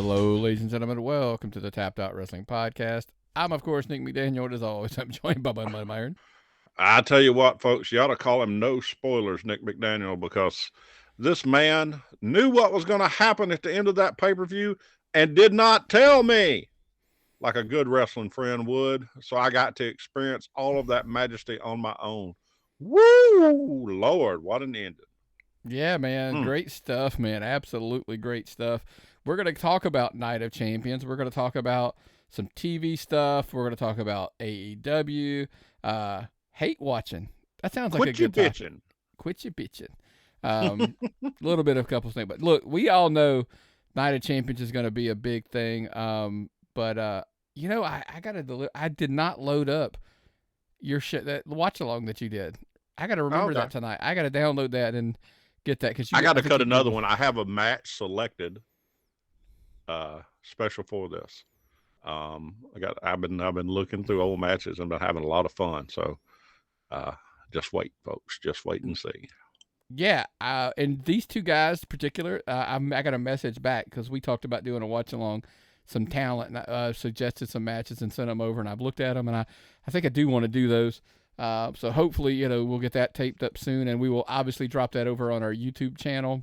Hello, ladies and gentlemen. Welcome to the Tapped Out Wrestling Podcast. I'm, of course, Nick McDaniel. As always, I'm joined by my buddy Myron. I tell you what, folks, you ought to call him No Spoilers, Nick McDaniel, because this man knew what was going to happen at the end of that pay-per-view and did not tell me like a good wrestling friend would. So I got to experience all of that majesty on my own. Woo! Lord, what an ending. Yeah, man. Great stuff, man. Absolutely great stuff. We're going to talk about Night of Champions. We're going to talk about some TV stuff. We're going to talk about AEW. Hate watching. That sounds like a good topic. Quit your bitching. A little bit of a couple things. But look, we all know Night of Champions is going to be a big thing. But you know, I did not load up your shit, that watch along that you did. I got to remember that tonight. I got to download that and get that, because I got to cut another one. I have a match selected, special for this. I've been looking through old matches and been having a lot of fun. So, just wait, folks. Just wait and see. Yeah, and these two guys in particular, I got a message back because we talked about doing a watch along. Some talent, and suggested some matches and sent them over, and I've looked at them, and I think I do want to do those. So hopefully, you know, we'll get that taped up soon, and we will obviously drop that over on our YouTube channel.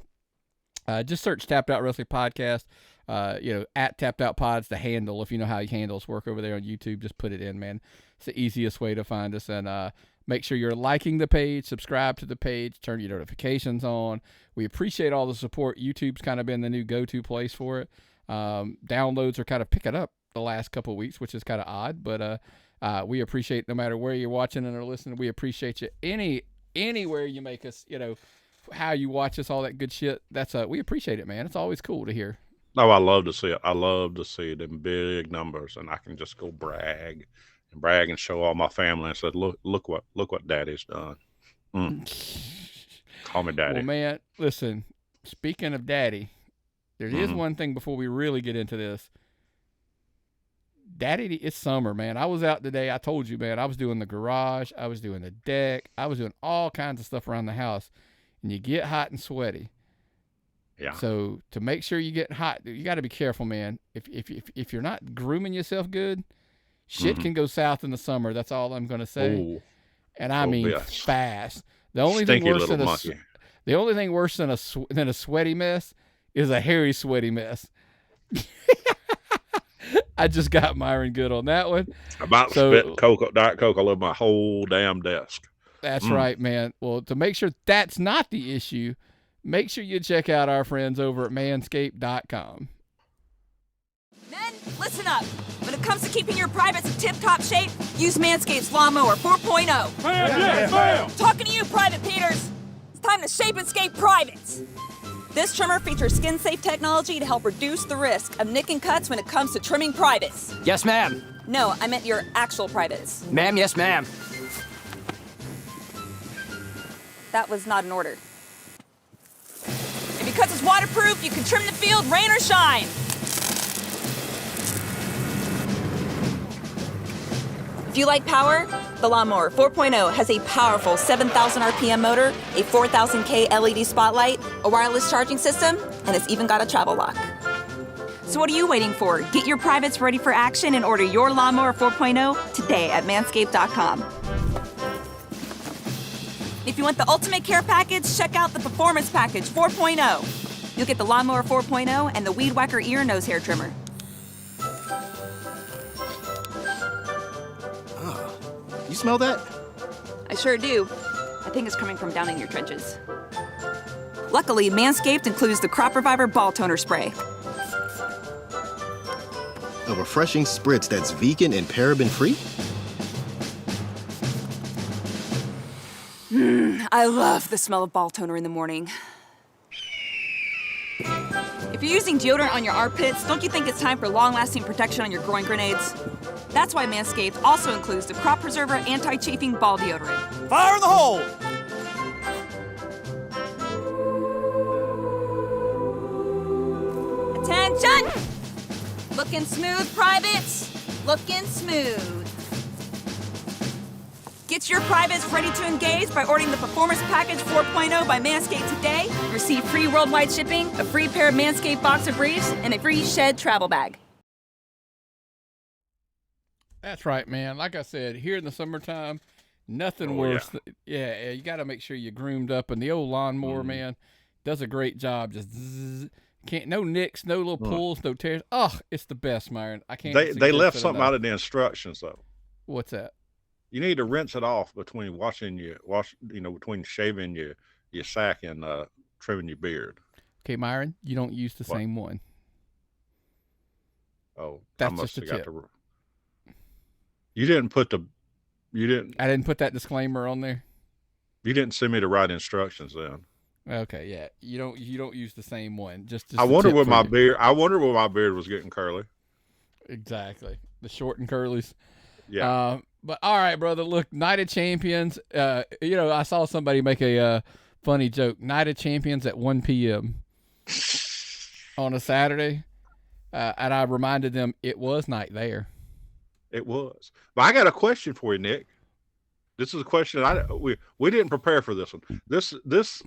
Just search Tapped Out Wrestling Podcast. You know, at Tapped Out Pod's the handle. If you know how handles work over there on YouTube, just put it in, man. It's the easiest way to find us. And make sure you're liking the page, subscribe to the page, turn your notifications on. We appreciate all the support. YouTube's kind of been the new go-to place for it. Downloads are kind of picking up the last couple of weeks, which is kind of odd, but we appreciate, no matter where you're watching and or listening, we appreciate you anywhere you make us, you know, how you watch us, all that good shit. That's we appreciate it, man. It's always cool to hear. Oh, I love to see it. I love to see it in big numbers, and I can just go brag and show all my family and say, look what Daddy's done. Call me Daddy. Well, man, listen, speaking of Daddy, there is one thing before we really get into this. Daddy, it's summer, man. I was out today. I told you, man, I was doing the garage. I was doing the deck. I was doing all kinds of stuff around the house. And you get hot and sweaty. Yeah. So to make sure you get hot, you got to be careful, man. If you're not grooming yourself good, shit can go south in the summer. That's all I'm going to say. Ooh. And I mean fast. The only Stinky thing worse than a sweaty mess is a hairy, sweaty mess. I just got Myron good on that one. About spit Diet Coke all over my whole damn desk. That's right, man. Well, to make sure that's not the issue, make sure you check out our friends over at Manscaped.com. Men, listen up. When it comes to keeping your privates in tip-top shape, use Manscaped's Lawnmower 4.0. Bam! Talking to you, Private Peters. It's time to shape and scape privates. This trimmer features skin-safe technology to help reduce the risk of nick and cuts when it comes to trimming privates. Yes, ma'am. No, I meant your actual privates. Ma'am, yes, ma'am. That was not an order. And because it's waterproof, you can trim the field, rain or shine. If you like power, the Lawnmower 4.0 has a powerful 7,000 RPM motor, a 4,000K LED spotlight, a wireless charging system, and it's even got a travel lock. So what are you waiting for? Get your privates ready for action and order your Lawnmower 4.0 today at Manscaped.com. If you want the ultimate care package, check out the Performance Package 4.0. You'll get the Lawnmower 4.0 and the Weed Whacker ear and nose hair trimmer. You smell that? I sure do. I think it's coming from down in your trenches. Luckily, Manscaped includes the Crop Reviver Ball Toner Spray. A refreshing spritz that's vegan and paraben-free? I love the smell of ball toner in the morning. If you're using deodorant on your armpits, don't you think it's time for long-lasting protection on your groin grenades? That's why Manscaped also includes the Crop Preserver Anti-Chafing Ball Deodorant. Fire in the hole! Attention! Looking smooth, privates. Looking smooth. Get your privates ready to engage by ordering the Performance Package 4.0 by Manscaped today. Receive free worldwide shipping, a free pair of Manscaped boxer briefs, and a free Shed travel bag. That's right, man. Like I said, here in the summertime, nothing worse. Yeah, you got to make sure you're groomed up. And the old lawnmower, man, does a great job. Just no nicks, no little pulls, no tears. Oh, it's the best, Myron. I can't. They left something out of the instructions, though. What's that? You need to rinse it off between between shaving your sack and trimming your beard. Okay, Myron, you don't use the same one. Oh, that's just a tip. You didn't put the. You didn't. I didn't put that disclaimer on there. You didn't send me the right instructions then. Okay, yeah, you don't use the same one. Just I wonder where my beard. I wonder where my beard was getting curly. Exactly, the short and curlies. Yeah. But all right, brother. Look, Night of Champions. I saw somebody make a funny joke. Night of Champions at 1 p.m. on a Saturday, and I reminded them it was night there. It was. But I got a question for you, Nick. This is a question we didn't prepare for this one. This is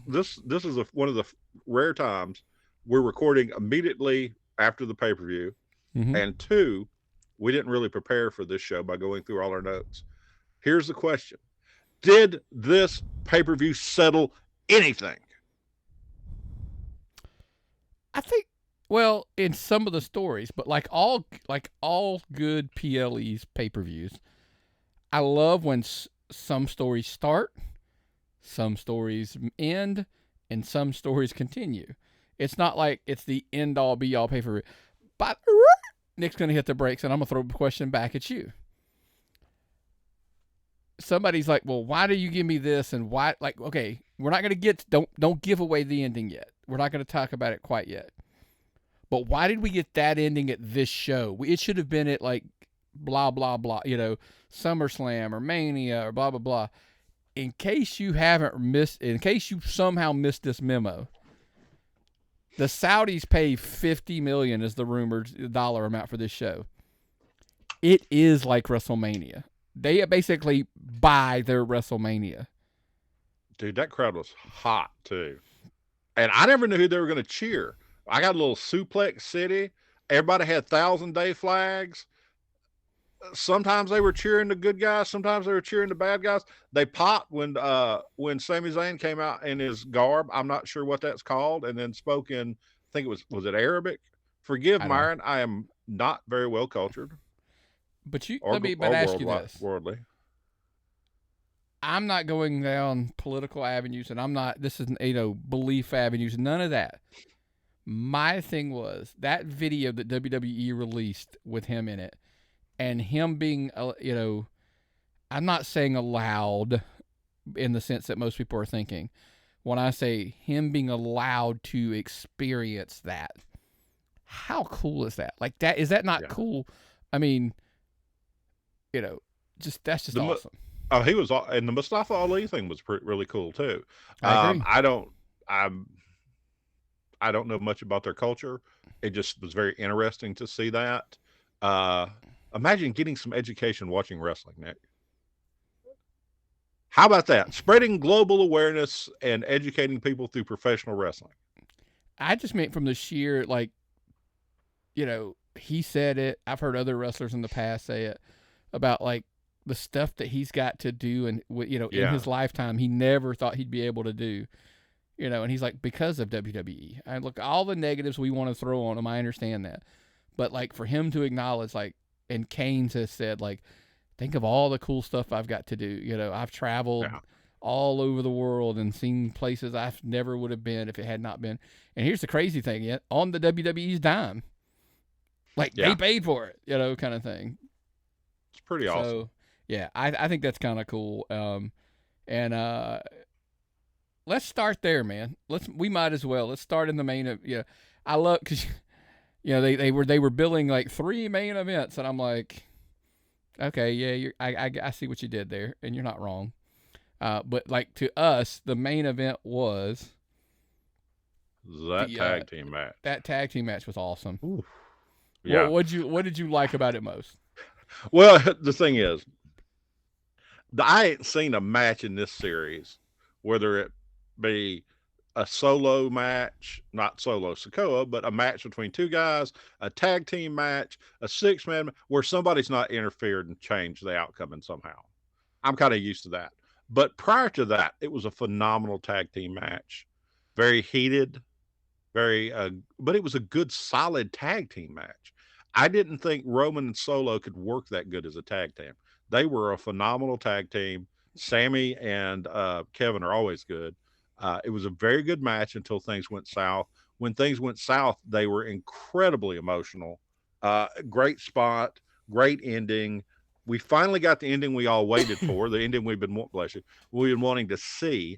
one of the rare times we're recording immediately after the pay-per-view, and two, we didn't really prepare for this show by going through all our notes. Here's the question: did this pay-per-view settle anything? I think, well, in some of the stories, but like all good PLEs pay-per-views, I love when some stories start, some stories end, and some stories continue. It's not like it's the end-all, be-all pay-per-view. But Nick's going to hit the brakes, and I'm going to throw a question back at you. Somebody's like, well, why do you give me this? And why? Like, okay, we're not going to don't give away the ending yet. We're not going to talk about it quite yet. But why did we get that ending at this show? It should have been at like blah, blah, blah, SummerSlam or Mania or blah, blah, blah. In case you somehow missed this memo, the Saudis pay $50 million as the rumored dollar amount for this show. It is like WrestleMania. They basically buy their WrestleMania. Dude, that crowd was hot too. And I never knew who they were going to cheer. I got a little Suplex City. Everybody had 1,000-day flags. Sometimes they were cheering the good guys. Sometimes they were cheering the bad guys. They popped when Sami Zayn came out in his garb. I'm not sure what that's called. And then spoke in, I think it was it Arabic? Forgive Myron, I am not very well cultured. But let me ask you this. Worldly. I'm not going down political avenues, and this is belief avenues, none of that. My thing was that video that WWE released with him in it, and him being, I'm not saying allowed in the sense that most people are thinking. When I say him being allowed to experience that, how cool is that? Like that, is that not cool? I mean, that's just awesome. Oh, he was, and the Mustafa Ali thing was really cool too. I agree. I don't know much about their culture. It just was very interesting to see that. Imagine getting some education watching wrestling, Nick. How about that? Spreading global awareness and educating people through professional wrestling. I just meant from the sheer, he said it. I've heard other wrestlers in the past say it about the stuff that he's got to do and, in his lifetime, he never thought he'd be able to do. And he's like, because of WWE. And look, all the negatives we want to throw on him, I understand that. But for him to acknowledge, and Kane has said, think of all the cool stuff I've got to do. I've traveled all over the world and seen places I never would have been if it had not been. And here's the crazy thing, on the WWE's dime. They paid for it, kind of thing. It's pretty awesome. So, yeah, I think that's kind of cool. Let's start there, man. We might as well. Let's start in the main. I love because they were billing 3 main events, and I'm like, okay, yeah, I see what you did there, and you're not wrong. But to us, the main event was that tag team match. That tag team match was awesome. Ooh. Yeah. What did you like about it most? Well, the thing is, I ain't seen a match in this series, whether it be a solo match, not solo Sokoa, but a match between two guys, a tag team match, a 6-man, where somebody's not interfered and changed the outcome in somehow. I'm kind of used to that. But prior to that, it was a phenomenal tag team match. Very heated, but it was a good, solid tag team match. I didn't think Roman and Solo could work that good as a tag team. They were a phenomenal tag team. Sammy and Kevin are always good. It was a very good match until things went south. When things went south, they were incredibly emotional. Great spot, great ending. We finally got the ending we all waited for, the ending we've been wanting to see,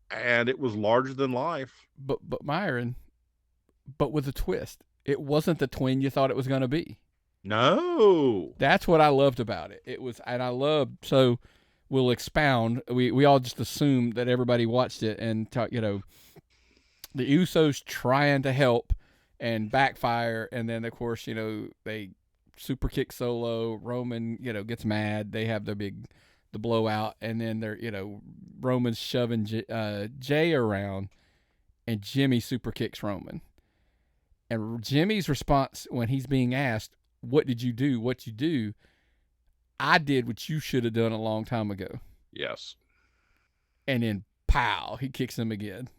and it was larger than life. But Myron, but with a twist. It wasn't the twin you thought it was going to be. No. That's what I loved about it. It was, and I loved, so we'll expound. We all just assumed that everybody watched it and talk, the Usos trying to help and backfire. And then, of course, they super kick Solo. Roman, gets mad. They have the blowout. And then they're, Roman's shoving Jay around, and Jimmy super kicks Roman. And Jimmy's response when he's being asked, what did you do? What you do? I did what you should have done a long time ago. Yes. And then, pow, he kicks him again.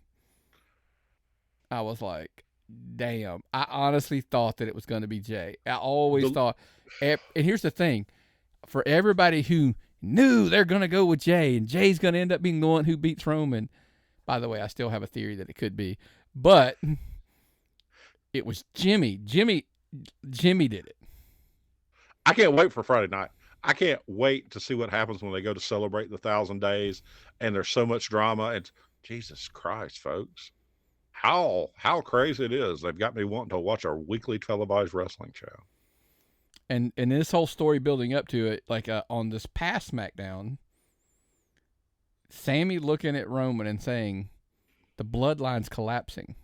I was like, damn. I honestly thought that it was going to be Jay. I always thought. And here's the thing. For everybody who knew they're going to go with Jay, and Jay's going to end up being the one who beats Roman. By the way, I still have a theory that it could be. But it was Jimmy. Jimmy did it. I can't wait for Friday night. I can't wait to see what happens when they go to celebrate the 1,000 days and there's so much drama. And Jesus Christ, folks, how crazy it is. They've got me wanting to watch our weekly televised wrestling show. And this whole story building up to it, like on this past Smackdown, Sammy looking at Roman and saying, the bloodline's collapsing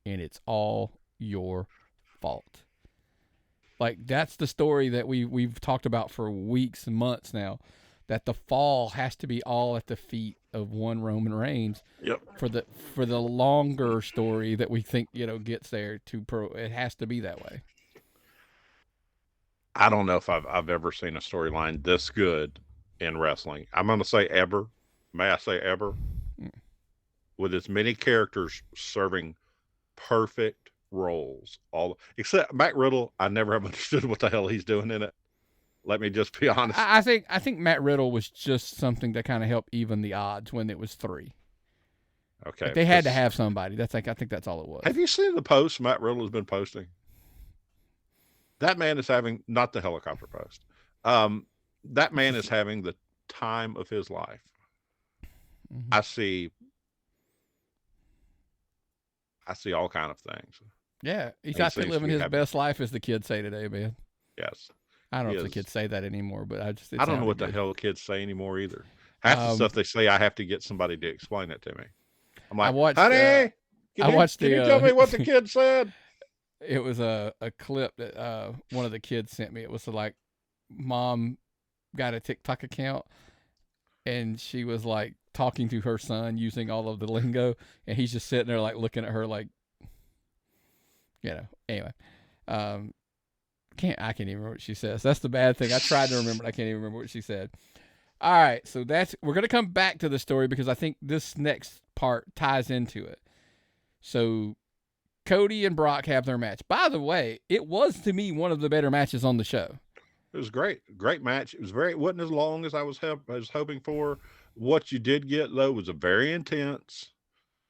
and it's all your fault. Like, that's the story that we've talked about for weeks and months now, that the fall has to be all at the feet of one Roman Reigns. Yep. For the longer story that we think, gets there it has to be that way. I don't know if I've ever seen a storyline this good in wrestling. I'm going to say ever. May I say ever? With as many characters serving perfect roles, except Matt Riddle. I never have understood what the hell he's doing in it. Let me just be honest. I think Matt Riddle was just something to kind of help even the odds when it was 3. Okay, like they had to have somebody. I think that's all it was. Have you seen the posts Matt Riddle has been posting? That man is having, not the helicopter post. That man is having the time of his life. Mm-hmm. I see all kind of things. Yeah, he's out there living his best life, as the kids say today, man. Yes. I don't know if the kids say that anymore, but I don't know what the hell kids say anymore either. Half the stuff they say, I have to get somebody to explain it to me. I'm like, honey, can you tell me what the kid said? It was a clip that one of the kids sent me. It was like, mom got a TikTok account, and she was like talking to her son using all of the lingo, and he's just sitting there like looking at her like, anyway. I can't even remember what she says. That's the bad thing. I tried to remember, I can't even remember what she said. All right, so we're going to come back to the story because I think this next part ties into it. So Cody and Brock have their match. By the way, it was to me one of the better matches on the show. It was great match. It wasn't as long as I was hoping for. What you did get though was a very intense,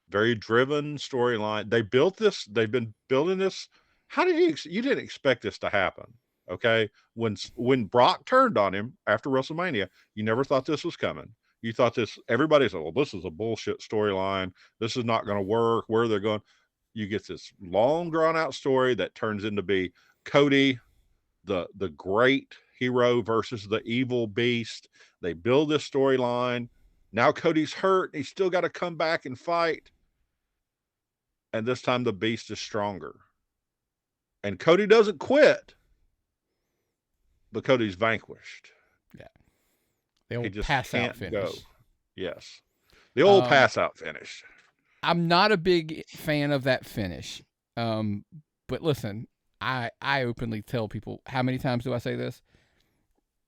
very driven storyline. They've been building this. How did you didn't expect this to happen? Okay. When Brock turned on him after WrestleMania, you never thought this was coming. You thought everybody said, well, this is a bullshit storyline. This is not going to work. Where they're going. You get this long drawn out story that turns into be Cody, the great hero versus the evil beast. They build this storyline. Now Cody's hurt. He's still got to come back and fight. And this time the beast is stronger. And Cody doesn't quit, but Cody's vanquished. Yeah. The old He just pass out can't finish. go. Yes. The old pass out finish. I'm not a big fan of that finish. But listen, I openly tell people, how many times do I say this?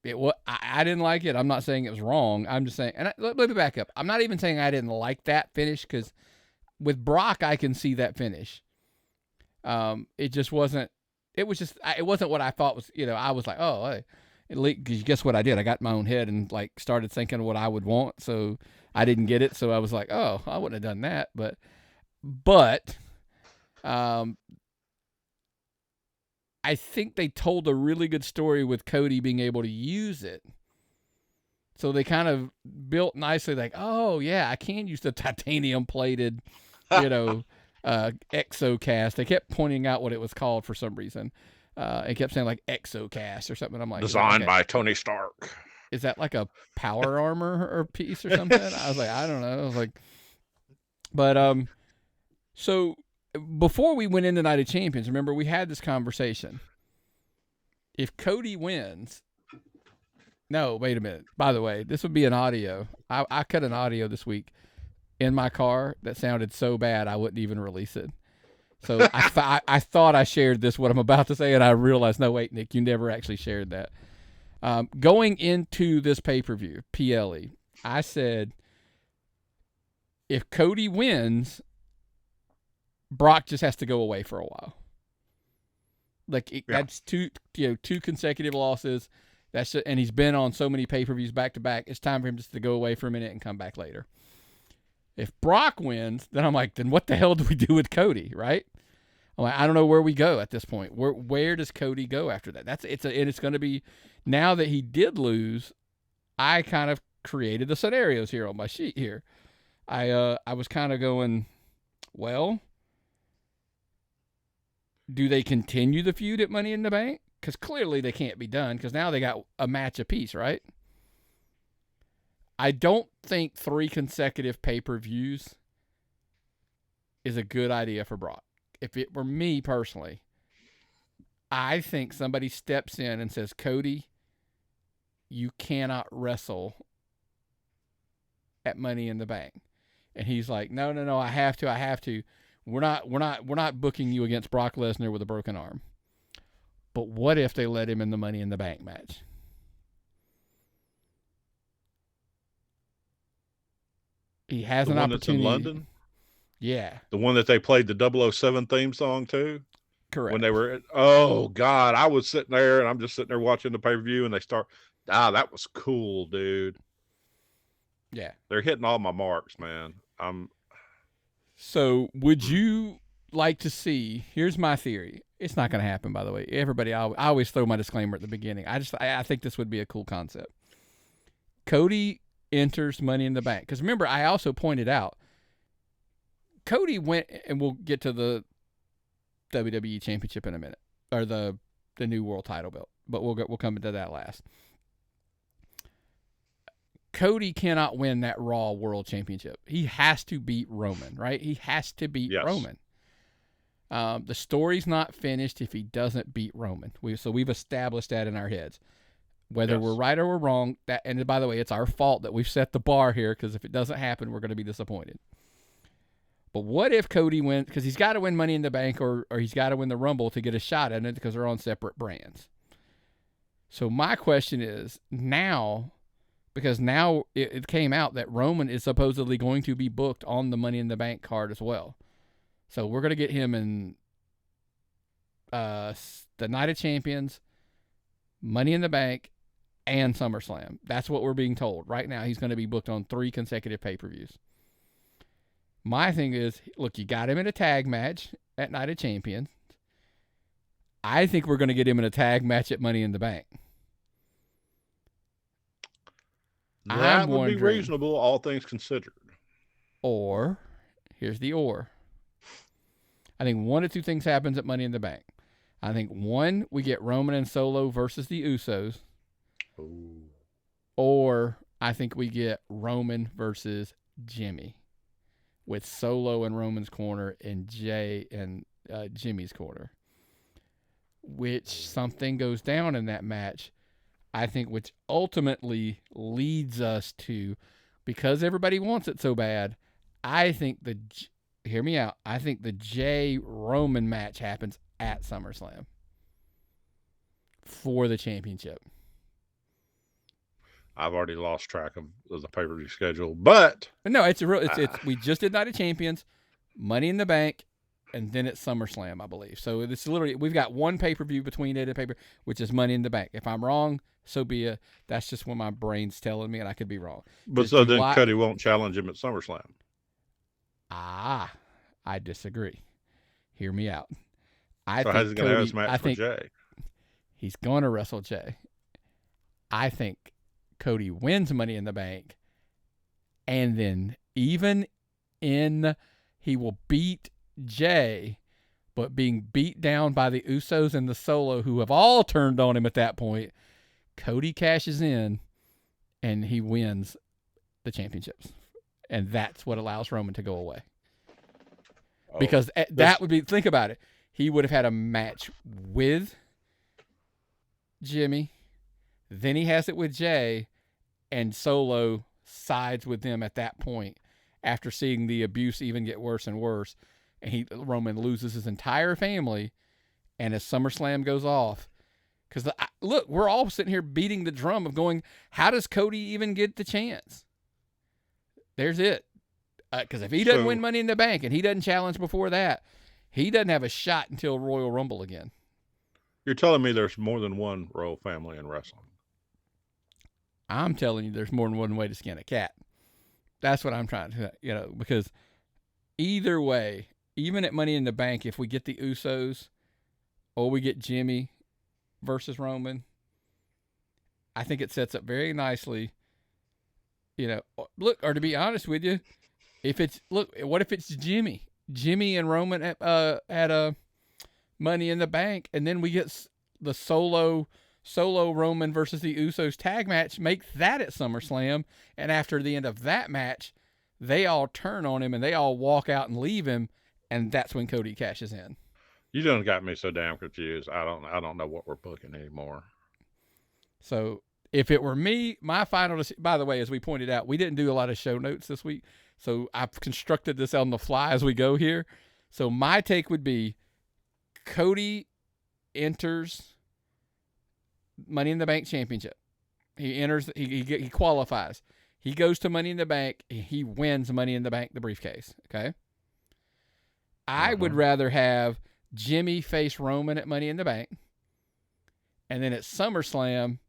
I didn't like it. I'm not saying it was wrong. I'm just saying, and let me back up. I'm not even saying I didn't like that finish, because with Brock, I can see that finish. It just wasn't. It was just. It wasn't what I thought was. I was like, oh, because guess what I did? I got in my own head and like started thinking what I would want. So I didn't get it. So I was like, oh, I wouldn't have done that. But, I think they told a really good story with Cody being able to use it. So they kind of built nicely, like, oh, yeah, I can use the titanium plated, exocast. They kept pointing out what it was called for some reason. It kept saying like exocast or something. I'm like, designed by Tony Stark. Is that like a power armor or piece or something? I was like, I don't know. I was like, but, so before we went into Night of Champions, remember we had this conversation. If Cody wins, no, wait a minute. By the way, this would be an audio. I cut an audio this week in my car that sounded so bad I wouldn't even release it. So I thought I shared this, what I'm about to say, and I realized, no, wait, Nick, you never actually shared that. Going into this pay-per-view, PLE, I said, if Cody wins, Brock just has to go away for a while. That's two consecutive losses. And he's been on so many pay-per-views back to back. It's time for him just to go away for a minute and come back later. If Brock wins, then I'm like, then what the hell do we do with Cody, right? I'm like, I don't know where we go at this point. Where does Cody go after that? It's going to be, now that he did lose, I kind of created the scenarios here on my sheet here. I was kind of going, well, do they continue the feud at Money in the Bank? Because clearly they can't be done, because now they got a match apiece, right? I don't think 3 consecutive pay-per-views is a good idea for Brock. If it were me personally, I think somebody steps in and says, Cody, you cannot wrestle at Money in the Bank. And he's like, no, I have to. We're not booking you against Brock Lesnar with a broken arm. But what if they let him in the Money in the Bank match? He has an opportunity. The one that's in London? Yeah. The one that they played the 007 theme song to? Correct. When they were, oh, God, I was sitting there, and I'm just sitting there watching the pay-per-view, and they start, that was cool, dude. Yeah. They're hitting all my marks, man. So would you like to see, here's my theory. It's not going to happen, by the way. Everybody, I always throw my disclaimer at the beginning. I think this would be a cool concept. Cody enters Money in the Bank. Because remember, I also pointed out, Cody went, and we'll get to the WWE Championship in a minute, or the new world title belt, but we'll come into that last. Cody cannot win that Raw World Championship. He has to beat Roman, right? He has to beat Roman. The story's not finished if he doesn't beat Roman. We've established that in our heads. Whether we're right or we're wrong, and by the way, it's our fault that we've set the bar here, because if it doesn't happen, we're going to be disappointed. But what if Cody wins? Because he's got to win Money in the Bank, or he's got to win the Rumble to get a shot at it, because they're on separate brands. So my question is, now, because now it came out that Roman is supposedly going to be booked on the Money in the Bank card as well. So we're going to get him in the Night of Champions, Money in the Bank, and SummerSlam. That's what we're being told. Right now, he's going to be booked on 3 consecutive pay-per-views. My thing is, look, you got him in a tag match at Night of Champions. I think we're going to get him in a tag match at Money in the Bank. That would be reasonable, all things considered. Or, here's the or. I think one of 2 things happens at Money in the Bank. I think, 1, we get Roman and Solo versus the Usos. Ooh. Or I think we get Roman versus Jimmy, with Solo in Roman's corner and Jay in Jimmy's corner. Which something goes down in that match. I think, which ultimately leads us to, because everybody wants it so bad, I think hear me out. I think the Jay Roman match happens at SummerSlam for the championship. I've already lost track of the pay-per-view schedule, but no, it's we just did Night of Champions, Money in the Bank, and then it's SummerSlam, I believe. So it's literally, we've got one pay-per-view between it and pay-per, which is Money in the Bank. If I'm wrong, so be it. That's just what my brain's telling me, and I could be wrong. But so then Cody won't challenge him at SummerSlam. I disagree. Hear me out. How's he going to have his match with Jay? He's going to wrestle Jay. I think Cody wins Money in the Bank, and then he will beat Jay, but being beat down by the Usos and the Solo, who have all turned on him at that point, Cody cashes in, and he wins the championships. And that's what allows Roman to go away. Because that would be, think about it, he would have had a match with Jimmy, then he has it with Jay, and Solo sides with them at that point after seeing the abuse even get worse and worse. And Roman loses his entire family, and as SummerSlam goes off, because look, we're all sitting here beating the drum of going, how does Cody even get the chance? There's it. Because if he doesn't win Money in the Bank and he doesn't challenge before that, he doesn't have a shot until Royal Rumble again. You're telling me there's more than one royal family in wrestling? I'm telling you there's more than one way to skin a cat. That's what I'm trying to, because either way, even at Money in the Bank, if we get the Usos or we get Jimmy versus Roman, I think it sets up very nicely. Look, or to be honest with you, what if it's Jimmy and Roman at a Money in the Bank, and then we get the solo Roman versus the Usos tag match, make that at SummerSlam, and after the end of that match, they all turn on him and they all walk out and leave him, and that's when Cody cashes in. You done got me so damn confused. I don't know what we're booking anymore. So if it were me, my final, by the way, as we pointed out, we didn't do a lot of show notes this week, so I've constructed this on the fly as we go here. So my take would be Cody enters Money in the Bank championship. He enters, he qualifies. He goes to Money in the Bank. He wins Money in the Bank, the briefcase. Okay. I would rather have Jimmy face Roman at Money in the Bank, and then at SummerSlam,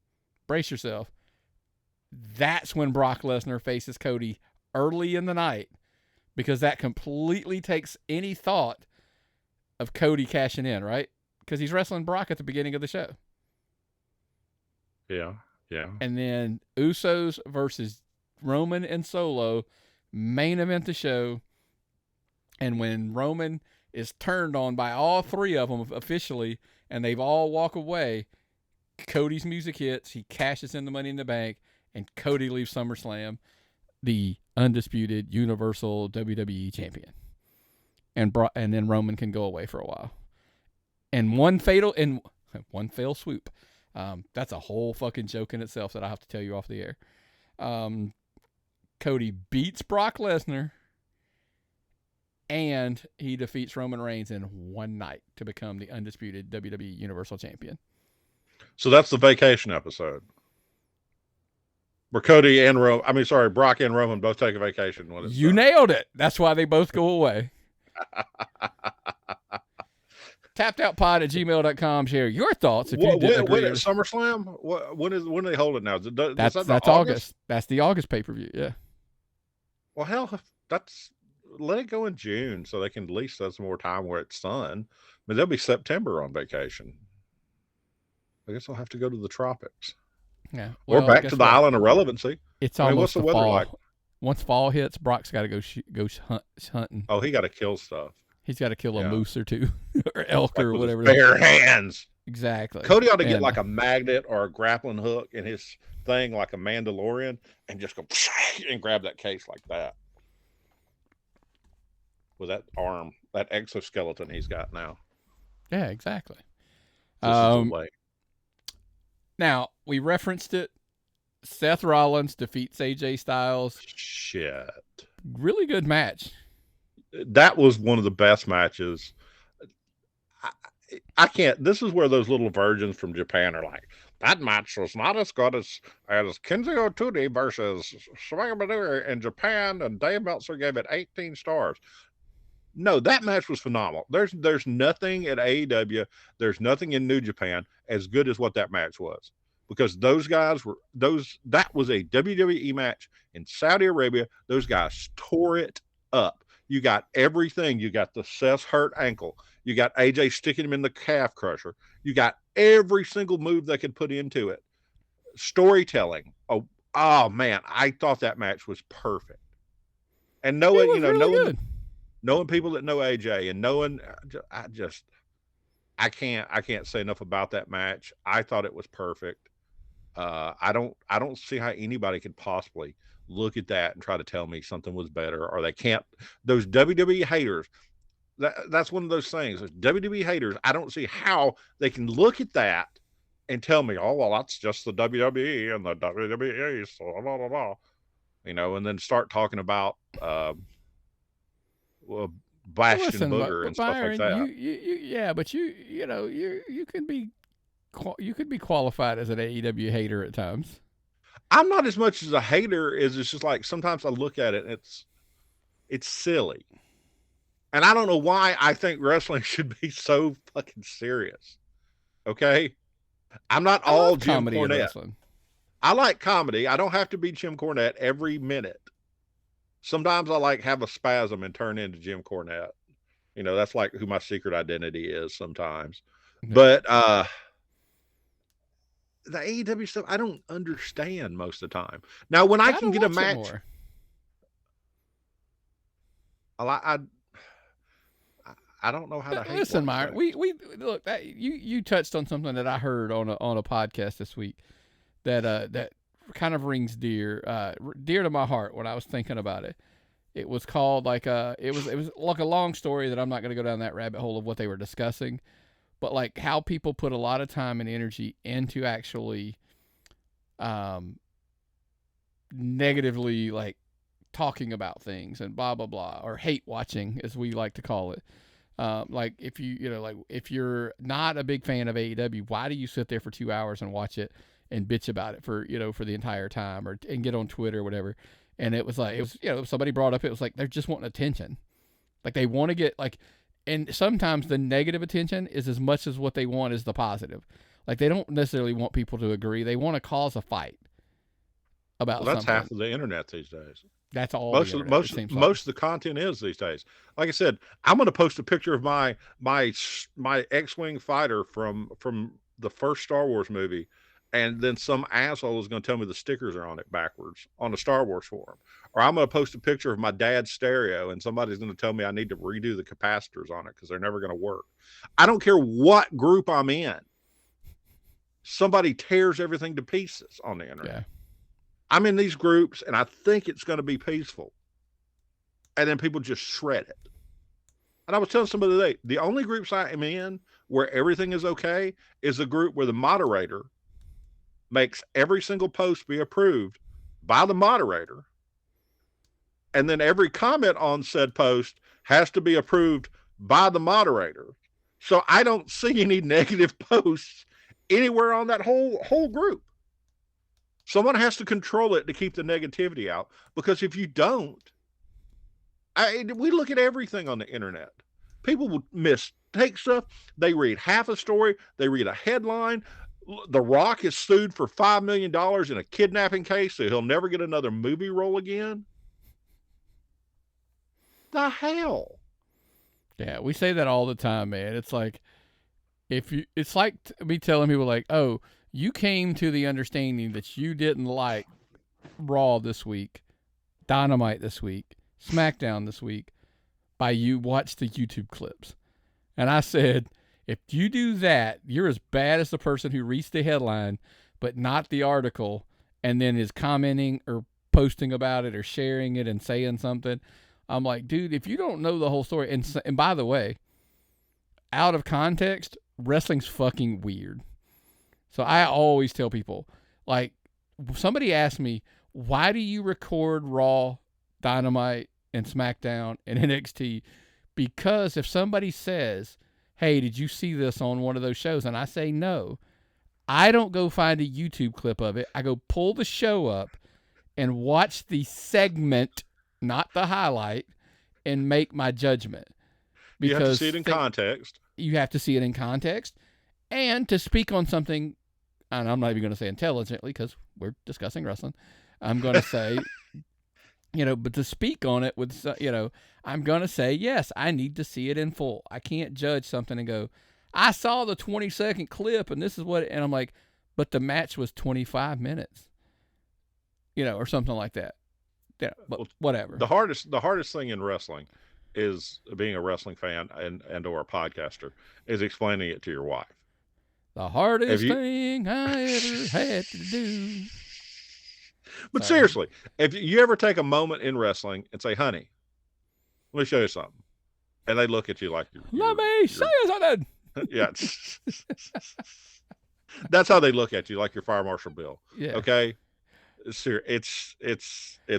brace yourself, that's when Brock Lesnar faces Cody early in the night, because that completely takes any thought of Cody cashing in, right? Because he's wrestling Brock at the beginning of the show. Yeah. And then Usos versus Roman and Solo, main event the show. And when Roman is turned on by all three of them officially, and they've all walk away, Cody's music hits, he cashes in the Money in the Bank, and Cody leaves SummerSlam the undisputed Universal WWE Champion. And then Roman can go away for a while. And one fell swoop. That's a whole fucking joke in itself that I have to tell you off the air. Cody beats Brock Lesnar, and he defeats Roman Reigns in one night to become the undisputed WWE Universal Champion. So that's the vacation episode, where Brock and Roman both take a vacation. You nailed it. That's why they both go away. tappedoutpod@gmail.com. Share your thoughts if you did agree. When at SummerSlam? When do they hold it now? That's August. That's the August pay-per-view, yeah. Well, hell, let it go in June so they can at least have some more time where it's sun. I mean, they'll be September on vacation. I guess I'll have to go to the tropics. Yeah. Or back to the island of relevancy. It's almost what's the weather fall. like? Once fall hits, Brock's got to go hunting. Oh, he got to kill stuff. He's got to kill a moose or two, or elk or whatever. Bare hands. Exactly. Cody ought to get like a magnet or a grappling hook in his thing, like a Mandalorian, and just go and grab that case like that. With that arm, that exoskeleton he's got now. Yeah, exactly. This is the way. Now, we referenced it. Seth Rollins defeats AJ Styles. Shit. Really good match. That was one of the best matches. I can't. This is where those little virgins from Japan are like, that match was not as good as Kenzo Tsuji versus Smackdown in Japan, and Dave Meltzer gave it 18 stars. No, that match was phenomenal. There's nothing at AEW, there's nothing in New Japan as good as what that match was. Because those guys were that was a WWE match in Saudi Arabia. Those guys tore it up. You got everything. You got the Seth hurt ankle. You got AJ sticking him in the calf crusher. You got every single move they could put into it. Storytelling. Oh man, I thought that match was perfect. And knowing, knowing people that know AJ and knowing, I can't say enough about that match. I thought it was perfect. I don't see how anybody could possibly look at that and try to tell me something was better, or they can't. Those WWE haters, that's one of those things. Those WWE haters, I don't see how they can look at that and tell me, oh, well, that's just the WWE and the WWE, so blah, blah, blah. And then start talking about Bastion Booger and stuff like that. But you could be qualified as an AEW hater at times. I'm not as much as a hater as it's just like sometimes I look at it and it's silly. And I don't know why I think wrestling should be so fucking serious. Okay? I'm not all Jim Cornette. I like comedy. I don't have to be Jim Cornette every minute. Sometimes I like have a spasm and turn into Jim Cornette. That's like who my secret identity is sometimes. Mm-hmm. But the AEW stuff, I don't understand most of the time. Now, when I can get a match, I don't know how to hate. Listen, Myron, we look. You touched on something that I heard on a podcast this week that kind of rings dear to my heart when I was thinking about it. It was called it was like a long story that I'm not going to go down that rabbit hole of what they were discussing. But like how people put a lot of time and energy into actually negatively like talking about things and blah, blah, blah, or hate watching as we like to call it. Like if if you're not a big fan of AEW, why do you sit there for 2 hours and watch it and bitch about it for the entire time and get on Twitter or whatever? And it was somebody brought up, it was like, they're just wanting attention. Like they want to get and sometimes the negative attention is as much as what they want is the positive. Like they don't necessarily want people to agree. They want to cause a fight about that's something. Half of the internet these days. That's all. Most of the content is these days. Like I said, I'm going to post a picture of my X-wing fighter from the first Star Wars movie, and then some asshole is going to tell me the stickers are on it backwards on the Star Wars forum. Or I'm going to post a picture of my dad's stereo, and somebody's going to tell me I need to redo the capacitors on it because they're never going to work. I don't care what group I'm in. Somebody tears everything to pieces on the internet. Yeah. I'm in these groups, and I think it's going to be peaceful. And then people just shred it. And I was telling somebody today, the only groups I am in where everything is okay is a group where the moderator makes every single post be approved by the moderator. And then every comment on said post has to be approved by the moderator. So I don't see any negative posts anywhere on that whole group. Someone has to control it to keep the negativity out, because if you don't, we look at everything on the internet. People will mistake stuff. They read half a story. They read a headline. The Rock is sued for $5 million in a kidnapping case, so he'll never get another movie role again. The hell? Yeah, we say that all the time, man. It's like it's like me telling people like, oh, you came to the understanding that you didn't like Raw this week, Dynamite this week, Smackdown this week, by you watch the YouTube clips. And I said, if you do that, you're as bad as the person who reads the headline, but not the article, and then is commenting or posting about it or sharing it and saying something. I'm like, dude, if you don't know the whole story, and by the way, out of context, wrestling's fucking weird. So I always tell people, like, somebody asked me, why do you record Raw, Dynamite, and SmackDown and NXT? Because if somebody says, hey, did you see this on one of those shows? And I say no, I don't go find a YouTube clip of it. I go pull the show up and watch the segment, not the highlight, and make my judgment. Because you have to see it in context. You have to see it in context. And to speak on something, and I'm not even going to say intelligently because we're discussing wrestling, I'm going to say, but to speak on it with, I'm going to say, yes, I need to see it in full. I can't judge something and go, I saw the 20-second clip and this is what, and I'm like, but the match was 25 minutes, or something like that. Yeah, but whatever. The hardest thing in wrestling is being a wrestling fan and or a podcaster is explaining it to your wife. The hardest thing I ever had to do. But seriously, if you ever take a moment in wrestling and say, honey, let me show you something. And they look at you like, let me show you something. Yeah. That's how they look at you, like you're Fire Marshal Bill. Yeah. Okay. It's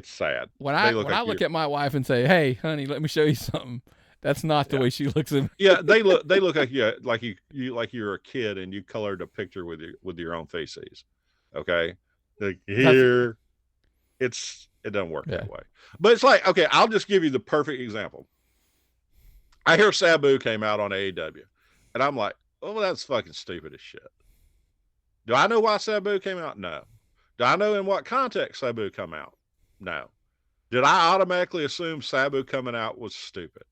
sad. When I look at my wife and say, hey, honey, let me show you something. That's not the way she looks at me. Yeah. They look at you like you're a kid and you colored a picture with your own feces. Okay. Like here, it doesn't work that way. But it's like, okay, I'll just give you the perfect example. I hear Sabu came out on AEW, and I'm like, oh, that's fucking stupid as shit. Do I know why Sabu came out? No. Do I know in what context Sabu come out? No. Did I automatically assume Sabu coming out was stupid?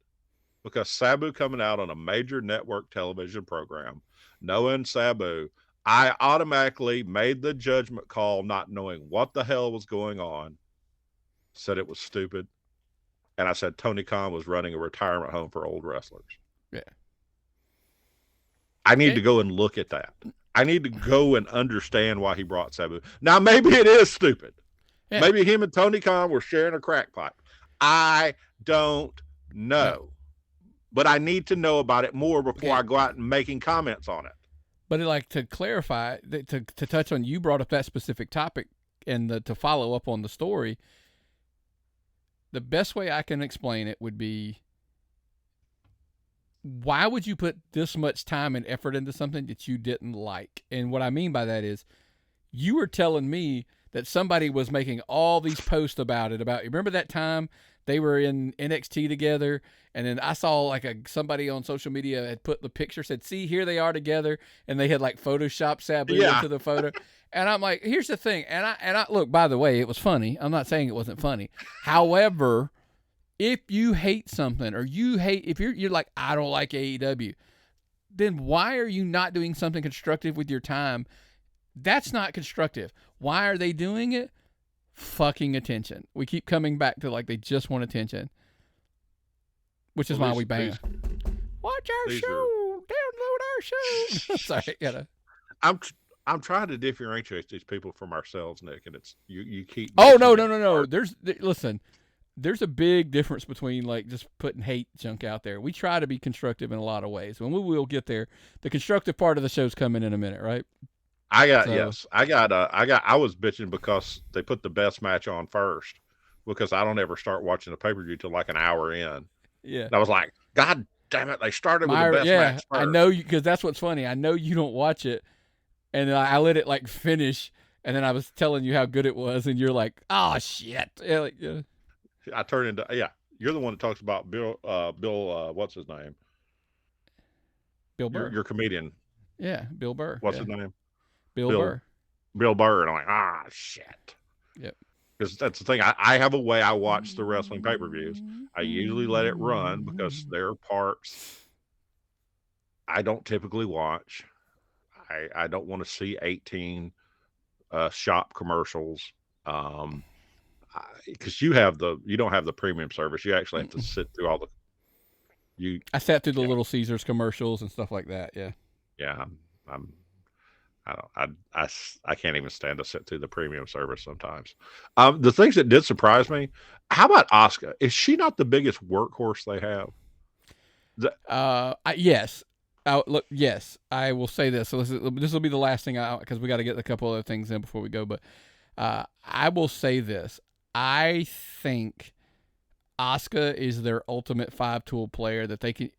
Because Sabu coming out on a major network television program, knowing Sabu, I automatically made the judgment call, not knowing what the hell was going on, said it was stupid. And I said Tony Khan was running a retirement home for old wrestlers. Yeah. I need to go and look at that. I need to go and understand why he brought Sabu. Now, maybe it is stupid. Yeah. Maybe him and Tony Khan were sharing a crack pipe. I don't know. But I need to know about it more before I go out and making comments on it. But to clarify, to touch on, you brought up that specific topic and to follow up on the story, the best way I can explain it would be, why would you put this much time and effort into something that you didn't like? And what I mean by that is, you were telling me that somebody was making all these posts about it. Remember that time they were in NXT together, and then I saw somebody on social media had put the picture, said, see, here they are together, and they had Photoshopped Sabu into the photo. And I'm like, here's the thing. And I look, by the way, it was funny. I'm not saying it wasn't funny. However, if you hate something, or if you're like, I don't like AEW, then why are you not doing something constructive with your time? That's not constructive. Why are they doing it? Fucking attention. We keep coming back to they just want attention, which is why we bang. Watch our show. Download our show. Sorry, I'm trying to differentiate these people from ourselves, Nick, and it's you keep. Oh no. There's a big difference between just putting hate junk out there. We try to be constructive in a lot of ways. When we will get there, the constructive part of the show's coming in a minute, right? I was bitching because they put the best match on first, because I don't ever start watching the pay-per-view till an hour in. Yeah. And I was like, God damn it, they started with the best match first. I know you, because that's what's funny. I know you don't watch it, and I let it finish, and then I was telling you how good it was, and you're like, oh shit. Yeah. I turn into you're the one that talks about Bill what's his name? Bill Burr. Your comedian. Yeah, Bill Burr. What's his name? Bill Burr. Bill Burr. And I'm like, shit. Yep. Because that's the thing. I have a way I watch the wrestling pay-per-views. I usually let it run because there are parts I don't typically watch. I don't want to see 18 shop commercials. Because you don't have the premium service. You actually have to sit through all I sat through the Little Caesars commercials and stuff like that. Yeah. Yeah. I can't even stand to sit through the premium service sometimes. The things that did surprise me, how about Asuka? Is she not the biggest workhorse they have? Yes. Look, yes, I will say this. So this will be the last thing because we got to get a couple other things in before we go. But I will say this. I think Asuka is their ultimate 5-tool player that they can.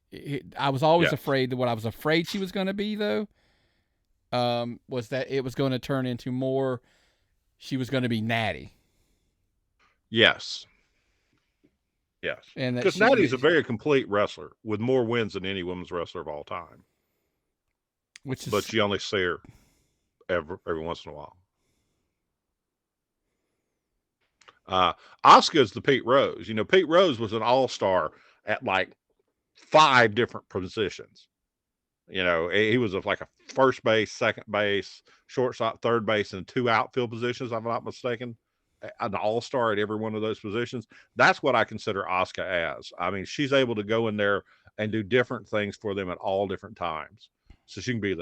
I was always afraid that what I was afraid she was going to be, though, was that it was going to turn into more. She was going to be Natty. Yes. Yes. And because Natty's a very complete wrestler with more wins than any women's wrestler of all time. But you only see her every once in a while. Asuka is the Pete Rose. You know, Pete Rose was an all-star at like 5 different positions. You know, he was like a first base, second base, shortstop, third base, and 2 outfield positions, if I'm not mistaken. An all-star at every one of those positions. That's what I consider Asuka as. I mean, she's able to go in there and do different things for them at all different times. So she can be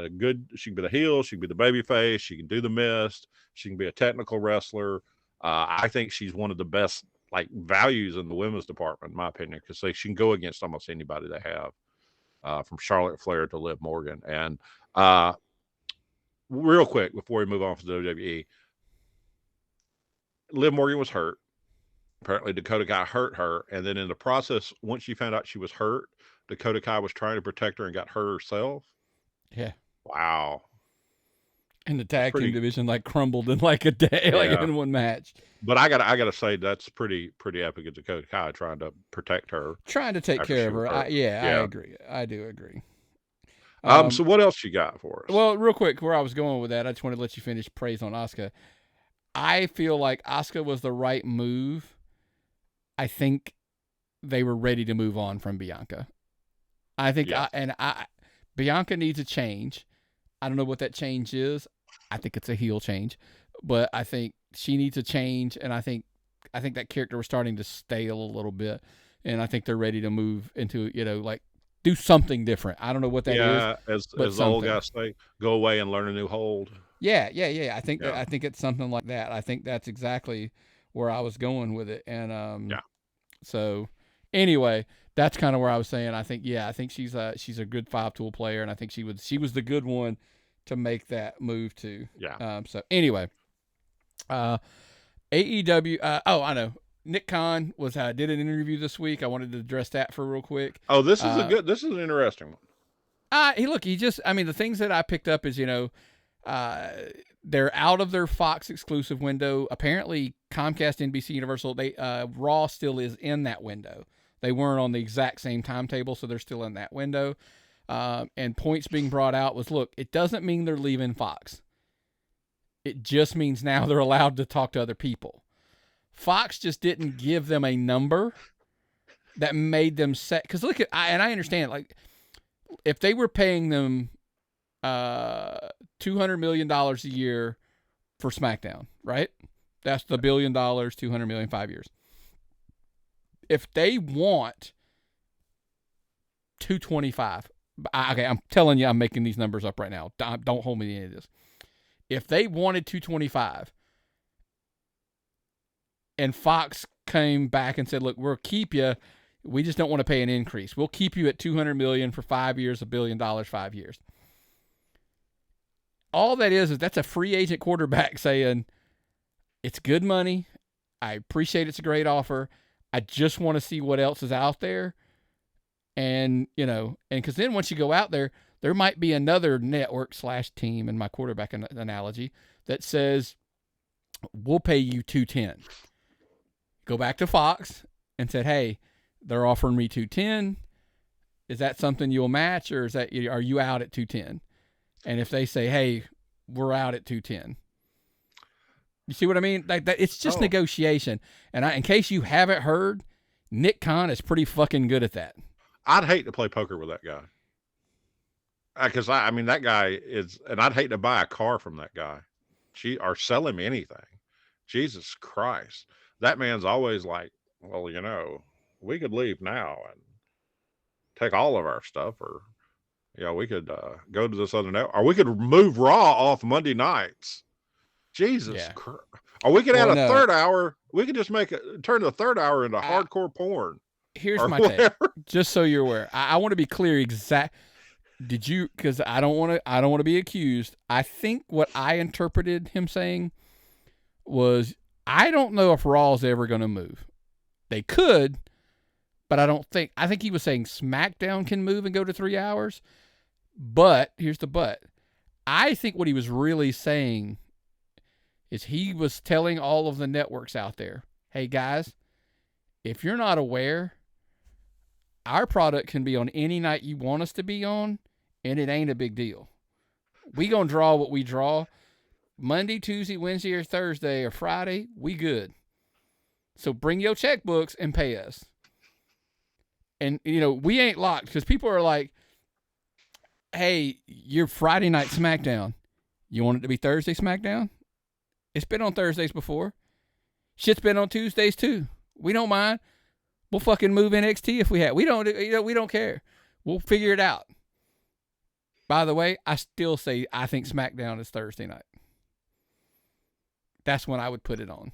she can be the heel, she can be the baby face, she can do the mist, she can be a technical wrestler. I think she's one of the best like values in the women's department, in my opinion, because she can go against almost anybody they have, from Charlotte Flair to Liv Morgan. And real quick before we move on to the WWE, Liv Morgan was hurt. Apparently Dakota Kai hurt her. And then in the process, once she found out she was hurt, Dakota Kai was trying to protect her and got hurt herself. Yeah. Wow. And the tag team division like crumbled in like a day, like in one match. But I gotta say that's pretty epic of Dakota Kai trying to protect her. Trying to take care of her. I agree. I do agree. So what else you got for us? Well, real quick, where I was going with that, I just wanted to let you finish praise on Asuka. I feel like Asuka was the right move. I think they were ready to move on from Bianca. I think, Bianca needs a change. I don't know what that change is. I think it's a heel change, but I think she needs a change, and I think that character was starting to stale a little bit, and I think they're ready to move into, like do something different. I don't know what that is. As the old guys say, go away and learn a new hold. Yeah. I think it's something like that. I think that's exactly where I was going with it. And so anyway, that's kind of where I was saying. I think she's a good 5-tool player, and I think she was the good one to make that move to. Yeah. So anyway, AEW. I know. Nick Khan did an interview this week. I wanted to address that for real quick. Oh, this is this is an interesting one. The things that I picked up is, they're out of their Fox exclusive window. Apparently Comcast, NBC, Universal, Raw still is in that window. They weren't on the exact same timetable, so they're still in that window. And points being brought out was, look, it doesn't mean they're leaving Fox. It just means now they're allowed to talk to other people. Fox just didn't give them a number that made them set. Because look and I understand, like, if they were paying them $200 million a year for Smackdown, right? That's the $1 billion, $200 million, 5 years. If they want 225, okay, I'm telling you, I'm making these numbers up right now. Don't hold me to any of this. If they wanted 225, and Fox came back and said, look, we'll keep you. We just don't want to pay an increase. We'll keep you at $200 million for 5 years, $1 billion, 5 years. All that is that's a free agent quarterback saying, it's good money. I appreciate it's a great offer. I just want to see what else is out there. And, because then once you go out there, there might be another network / team, in my quarterback analogy, that says, we'll pay you $210. Go back to Fox and said, hey, they're offering me $210. Is that something you'll match, or are you out at $210? And if they say, hey, we're out at $210. You see what I mean? Like that, it's just negotiation. And in case you haven't heard, Nick Khan is pretty fucking good at that. I'd hate to play poker with that guy. Because that guy is, and I'd hate to buy a car from that guy. Or sell him anything. Jesus Christ. That man's always like, well, we could leave now and take all of our stuff, or, we could go to this other network, or we could move Raw off Monday nights. Jesus Christ. Or we could add a third hour. We could just turn the third hour into hardcore porn. Here's my take. Just so you're aware. I want to be clear Did you? Because I don't want to be accused. I think what I interpreted him saying was, I don't know if Raw's ever going to move. They could, but I don't think. I think he was saying SmackDown can move and go to 3 hours. But here's the but. I think what he was really saying is he was telling all of the networks out there, hey guys, if you're not aware, our product can be on any night you want us to be on, and it ain't a big deal. We gonna draw what we draw. Monday, Tuesday, Wednesday, or Thursday, or Friday, we good. So bring your checkbooks and pay us. And, we ain't locked, because people are like, hey, your Friday night SmackDown, you want it to be Thursday SmackDown? It's been on Thursdays before. Shit's been on Tuesdays too. We don't mind. We'll fucking move NXT if we have. We don't care. We'll figure it out. By the way, I still say I think SmackDown is Thursday night. That's when I would put it on.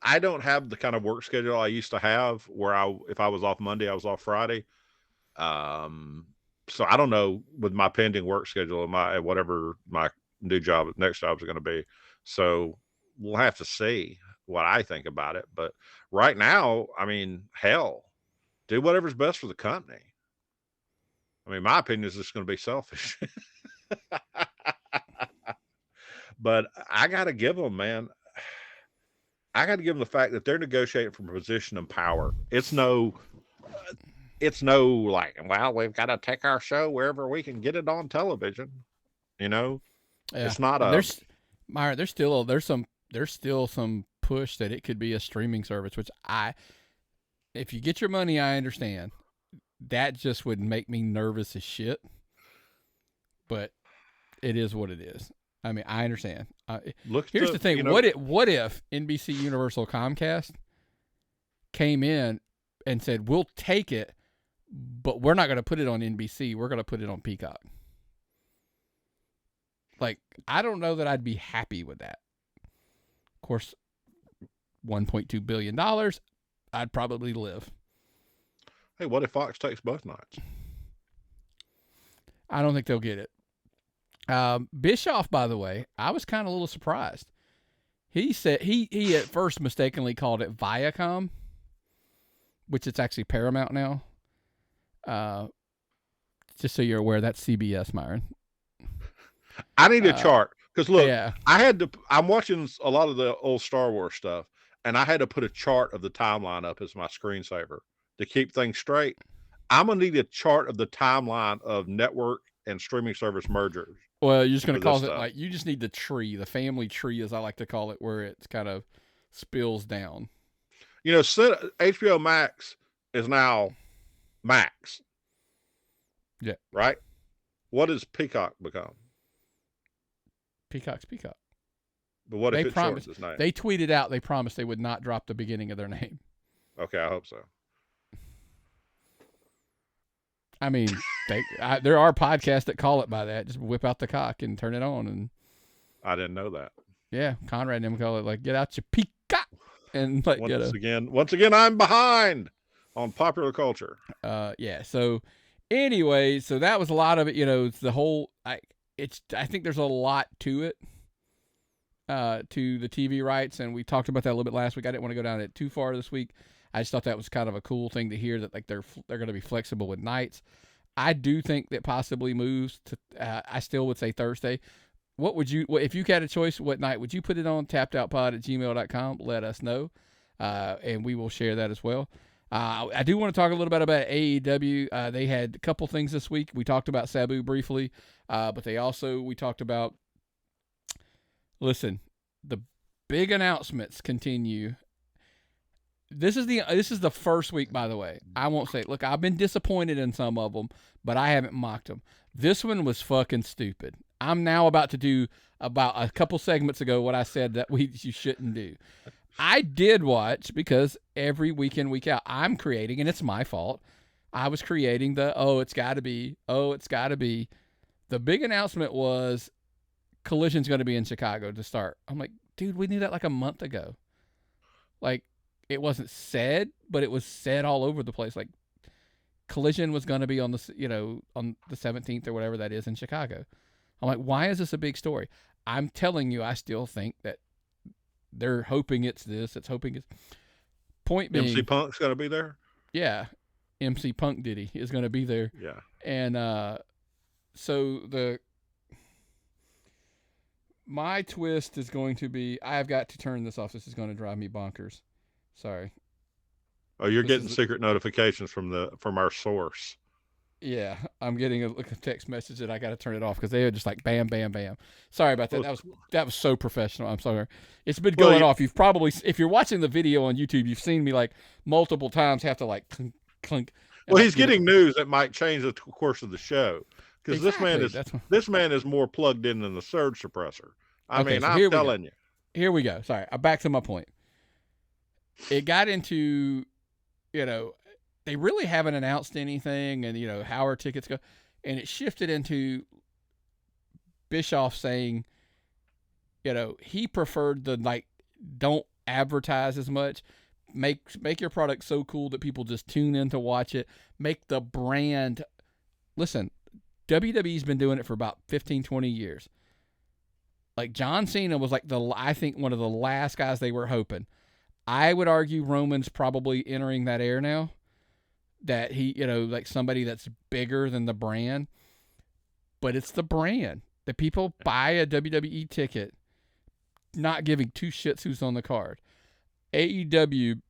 I don't have the kind of work schedule I used to have where if I was off Monday, I was off Friday. So I don't know with my pending work schedule and whatever my next job is going to be. So we'll have to see what I think about it. But right now, I mean, hell, do whatever's best for the company. I mean, my opinion is just going to be selfish. But I got to give them, man. I got to give them the fact that they're negotiating from a position of power. It's no like, well, we've got to take our show wherever we can get it on television. Yeah. It's not there's still some push that it could be a streaming service, which if you get your money, I understand. That just would make me nervous as shit. But it is what it is. I mean, I understand. Here's the thing. What if NBC Universal Comcast came in and said, we'll take it, but we're not going to put it on NBC. We're going to put it on Peacock. Like, I don't know that I'd be happy with that. Of course, $1.2 billion, I'd probably live. Hey, what if Fox takes both nights? I don't think they'll get it. Bischoff, by the way, I was kind of a little surprised. He said he at first mistakenly called it Viacom, which it's actually Paramount now. Just so you're aware, that's CBS, Myron. I need a chart because look, yeah. I'm watching a lot of the old Star Wars stuff, and I had to put a chart of the timeline up as my screensaver to keep things straight. I'm gonna need a chart of the timeline of network and streaming service mergers. Well, you're just gonna call it like you just need the tree, the family tree, as I like to call it, where it's kind of spills down. HBO Max is now Max. Yeah. Right. What does Peacock become? Peacock's Peacock. But what if it shortens its name? They tweeted out they promised they would not drop the beginning of their name. Okay, I hope so. I mean, there are podcasts that call it by that. Just whip out the cock and turn it on. And I didn't know that. Yeah, Conrad and them call it like, get out your Peacock. And like, once again, I'm behind on popular culture. Yeah. So anyway, so that was a lot of it. It's the whole. I think there's a lot to it. To the TV rights, and we talked about that a little bit last week. I didn't want to go down it too far this week. I just thought that was kind of a cool thing to hear that like they're going to be flexible with nights. I do think that possibly moves to. I still would say Thursday. If you had a choice, what night would you put it on? tappedoutpod@gmail.com. Let us know, and we will share that as well. I do want to talk a little bit about AEW. They had a couple things this week. We talked about Sabu briefly, but we talked about. Listen, the big announcements continue. This is the first week, by the way. I won't say, look, I've been disappointed in some of them, but I haven't mocked them. This one was fucking stupid. I'm now about to do about a couple segments ago what I said that you shouldn't do. I did watch because every week in, week out, I'm creating, and it's my fault. I was creating it's got to be. The big announcement was Collision's going to be in Chicago to start. I'm like, dude, we knew that like a month ago. Like, it wasn't said, but it was said all over the place. Like, Collision was going to be on on the 17th or whatever that is in Chicago. I'm like, why is this a big story? I'm telling you, I still think that they're hoping it's this. It's hoping it's. Point being, MC Punk's going to be there. Yeah, MC Punk Diddy is going to be there. Yeah, and so my twist is going to be, I've got to turn this off. This is going to drive me bonkers. Sorry. Oh, you're getting secret notifications from our source. Yeah, I'm getting a text message that I got to turn it off because they are just like bam, bam, bam. Sorry about that. That was so professional. I'm sorry. It's been going off. You've probably, if you're watching the video on YouTube, you've seen me like multiple times have to like clink, clink. Well, he's getting news that might change the course of the show because this man is more plugged in than the surge suppressor. I'm telling you. Here we go. Sorry, back to my point. It got into, they really haven't announced anything, and how our tickets go, and it shifted into Bischoff saying, he preferred the don't advertise as much, make your product so cool that people just tune in to watch it, make the brand. Listen, WWE's been doing it for about 15, 20 years. Like John Cena was I think one of the last guys they were hoping. I would argue Roman's probably entering that era now. That he, somebody that's bigger than the brand, but it's the brand that people buy a WWE ticket, not giving two shits who's on the card. AEW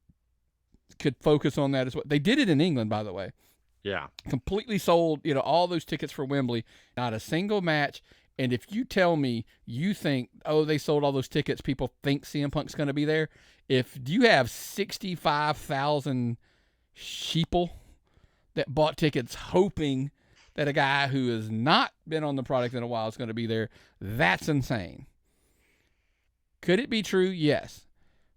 could focus on that as well. They did it in England, by the way. Yeah. Completely sold, all those tickets for Wembley, not a single match. And if you tell me you think, they sold all those tickets, people think CM Punk's going to be there. If you have 65,000 sheeple that bought tickets hoping that a guy who has not been on the product in a while is going to be there, that's insane. Could it be true? Yes.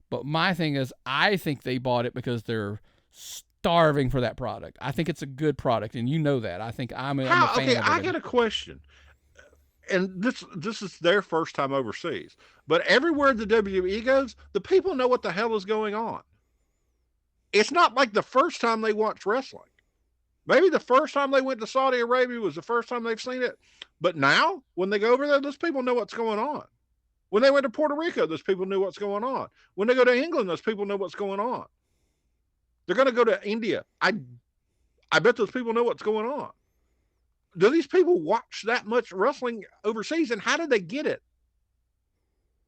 But my thing is, I think they bought it because they're starving for that product. I think it's a good product, and you know that. I think I'm a fan of it. I got a question. And this is their first time overseas. But everywhere the WWE goes, the people know what the hell is going on. It's not like the first time they watched wrestling. Maybe the first time they went to Saudi Arabia was the first time they've seen it. But now, when they go over there, those people know what's going on. When they went to Puerto Rico, those people knew what's going on. When they go to England, those people know what's going on. They're going to go to India. I bet those people know what's going on. Do these people watch that much wrestling overseas, and how do they get it?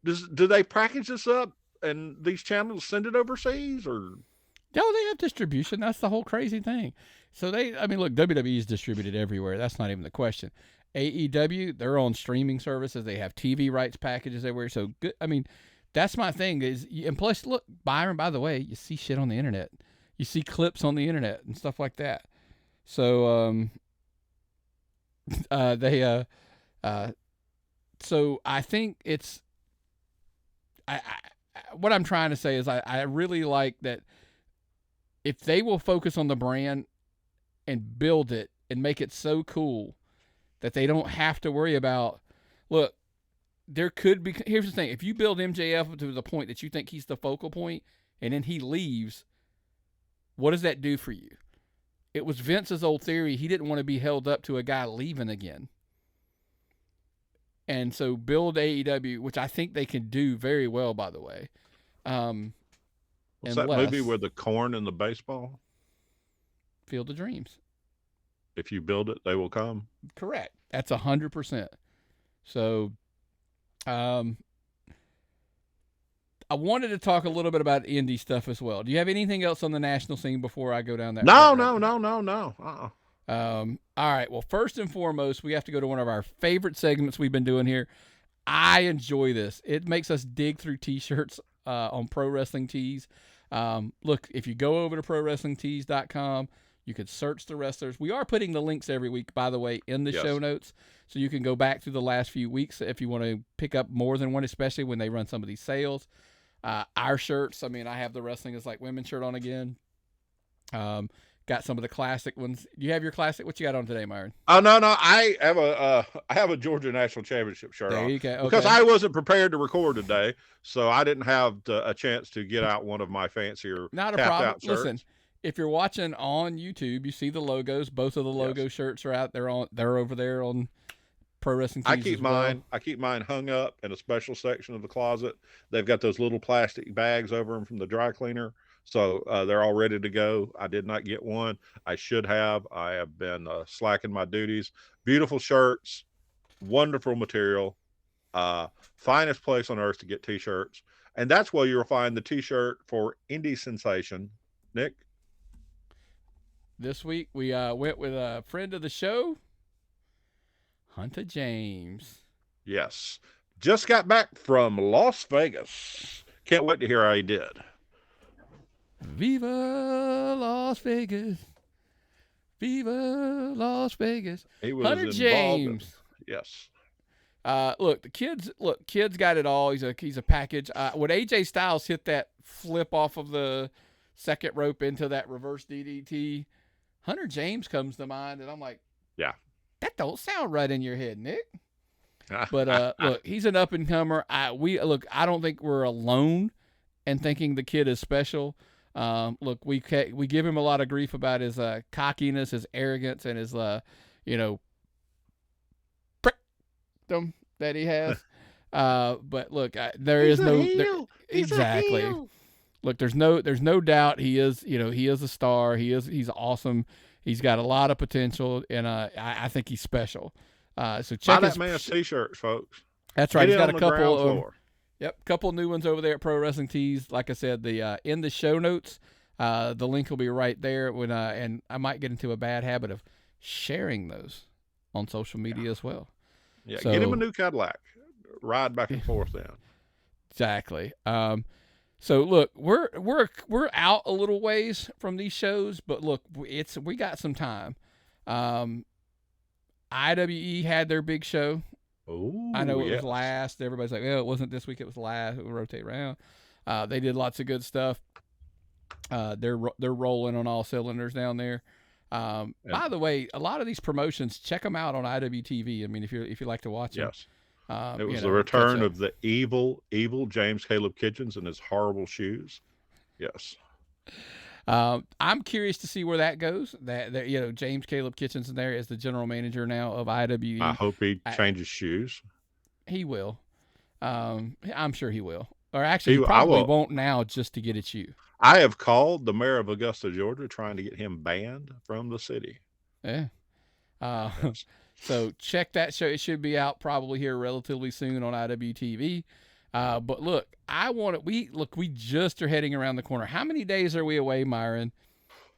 Do they package this up and these channels send it overseas, or? No, they have distribution. That's the whole crazy thing. So look, WWE is distributed everywhere. That's not even the question. AEW, they're on streaming services. They have TV rights packages everywhere. So good. That's my thing and plus, look, Byron, by the way, you see shit on the internet. You see clips on the internet and stuff like that. So, so I think it's, what I'm trying to say is I really like that if they will focus on the brand and build it and make it so cool that they don't have to worry about, look, there could be, here's the thing, if you build MJF to the point that you think he's the focal point and then he leaves, what does that do for you? It was Vince's old theory. He didn't want to be held up to a guy leaving again. And so build AEW, which I think they can do very well, by the way. What's that movie with the corn and the baseball? Field of Dreams. If you build it, they will come. Correct. That's 100%. So, I wanted to talk a little bit about indie stuff as well. Do you have anything else on the national scene before I go down that? No. All right. Well, first and foremost, we have to go to one of our favorite segments we've been doing here. I enjoy this. It makes us dig through T-shirts on Pro Wrestling Tees. Look, if you go over to ProWrestlingTees.com, you could search the wrestlers. We are putting the links every week, by the way, in the show notes, so you can go back through the last few weeks if you want to pick up more than one, especially when they run some of these sales. Our shirts, I have the Wrestling is Like Women shirt on again. Got some of the classic ones. Do you have your classic? What you got on today, Myron? Oh, no. I have a Georgia National Championship shirt on. There you go. Okay. Because I wasn't prepared to record today, so I didn't have a chance to get out one of my fancier not a problem. out shirts. Listen, if you're watching on YouTube, you see the logos. Both of the logo shirts are out. They're over there on Pro Wrestling Tees I keep mine hung up in a special section of the closet. They've got those little plastic bags over them from the dry cleaner. So they're all ready to go. I did not get one. I should have. I have been slacking my duties. Beautiful shirts, wonderful material, finest place on earth to get T-shirts. And that's where you'll find the T-shirt for Indy Sensation. Nick? This week we went with a friend of the show, Hunter James. Yes. Just got back from Las Vegas. Can't wait to hear how he did. Viva Las Vegas. Viva Las Vegas. He was Hunter James. Yes. Look, kids got it all. He's a package. When AJ Styles hit that flip off of the second rope into that reverse DDT, Hunter James comes to mind, and I'm like, yeah, that don't sound right in your head, Nick. But look, he's an up and comer. I don't think we're alone in thinking the kid is special. Look, we give him a lot of grief about his cockiness, his arrogance, and his prickdom that he has. But look, exactly. Look, there's no doubt he is a star. He's awesome. He's got a lot of potential, and I think he's special. So check that man's T-shirts, folks. That's right. He's got a couple. Couple new ones over there at Pro Wrestling Tees. Like I said, in the show notes, the link will be right there. And I might get into a bad habit of sharing those on social media as well. Yeah, so, get him a new Cadillac. Ride back and forth then. Exactly. So look, we're out a little ways from these shows, but look, we got some time. IWE had their big show. Ooh, I know it was last. Everybody's like, it wasn't this week. It was last. It would rotate around. They did lots of good stuff. They're rolling on all cylinders down there. By the way, a lot of these promotions, check them out on IWTV. I mean, if you like to watch them. Yes. It was the return of the evil James Caleb Kitchens and his horrible shoes. Yes. I'm curious to see where that goes. That James Caleb Kitchens in there is the general manager now of IWE. I hope he changes shoes. He will. I'm sure he will. Or actually, he probably won't now just to get at you. I have called the mayor of Augusta, Georgia, trying to get him banned from the city. Yeah. So check that show. It should be out probably here relatively soon on IWTV. But look, we just are heading around the corner. How many days are we away, Myron?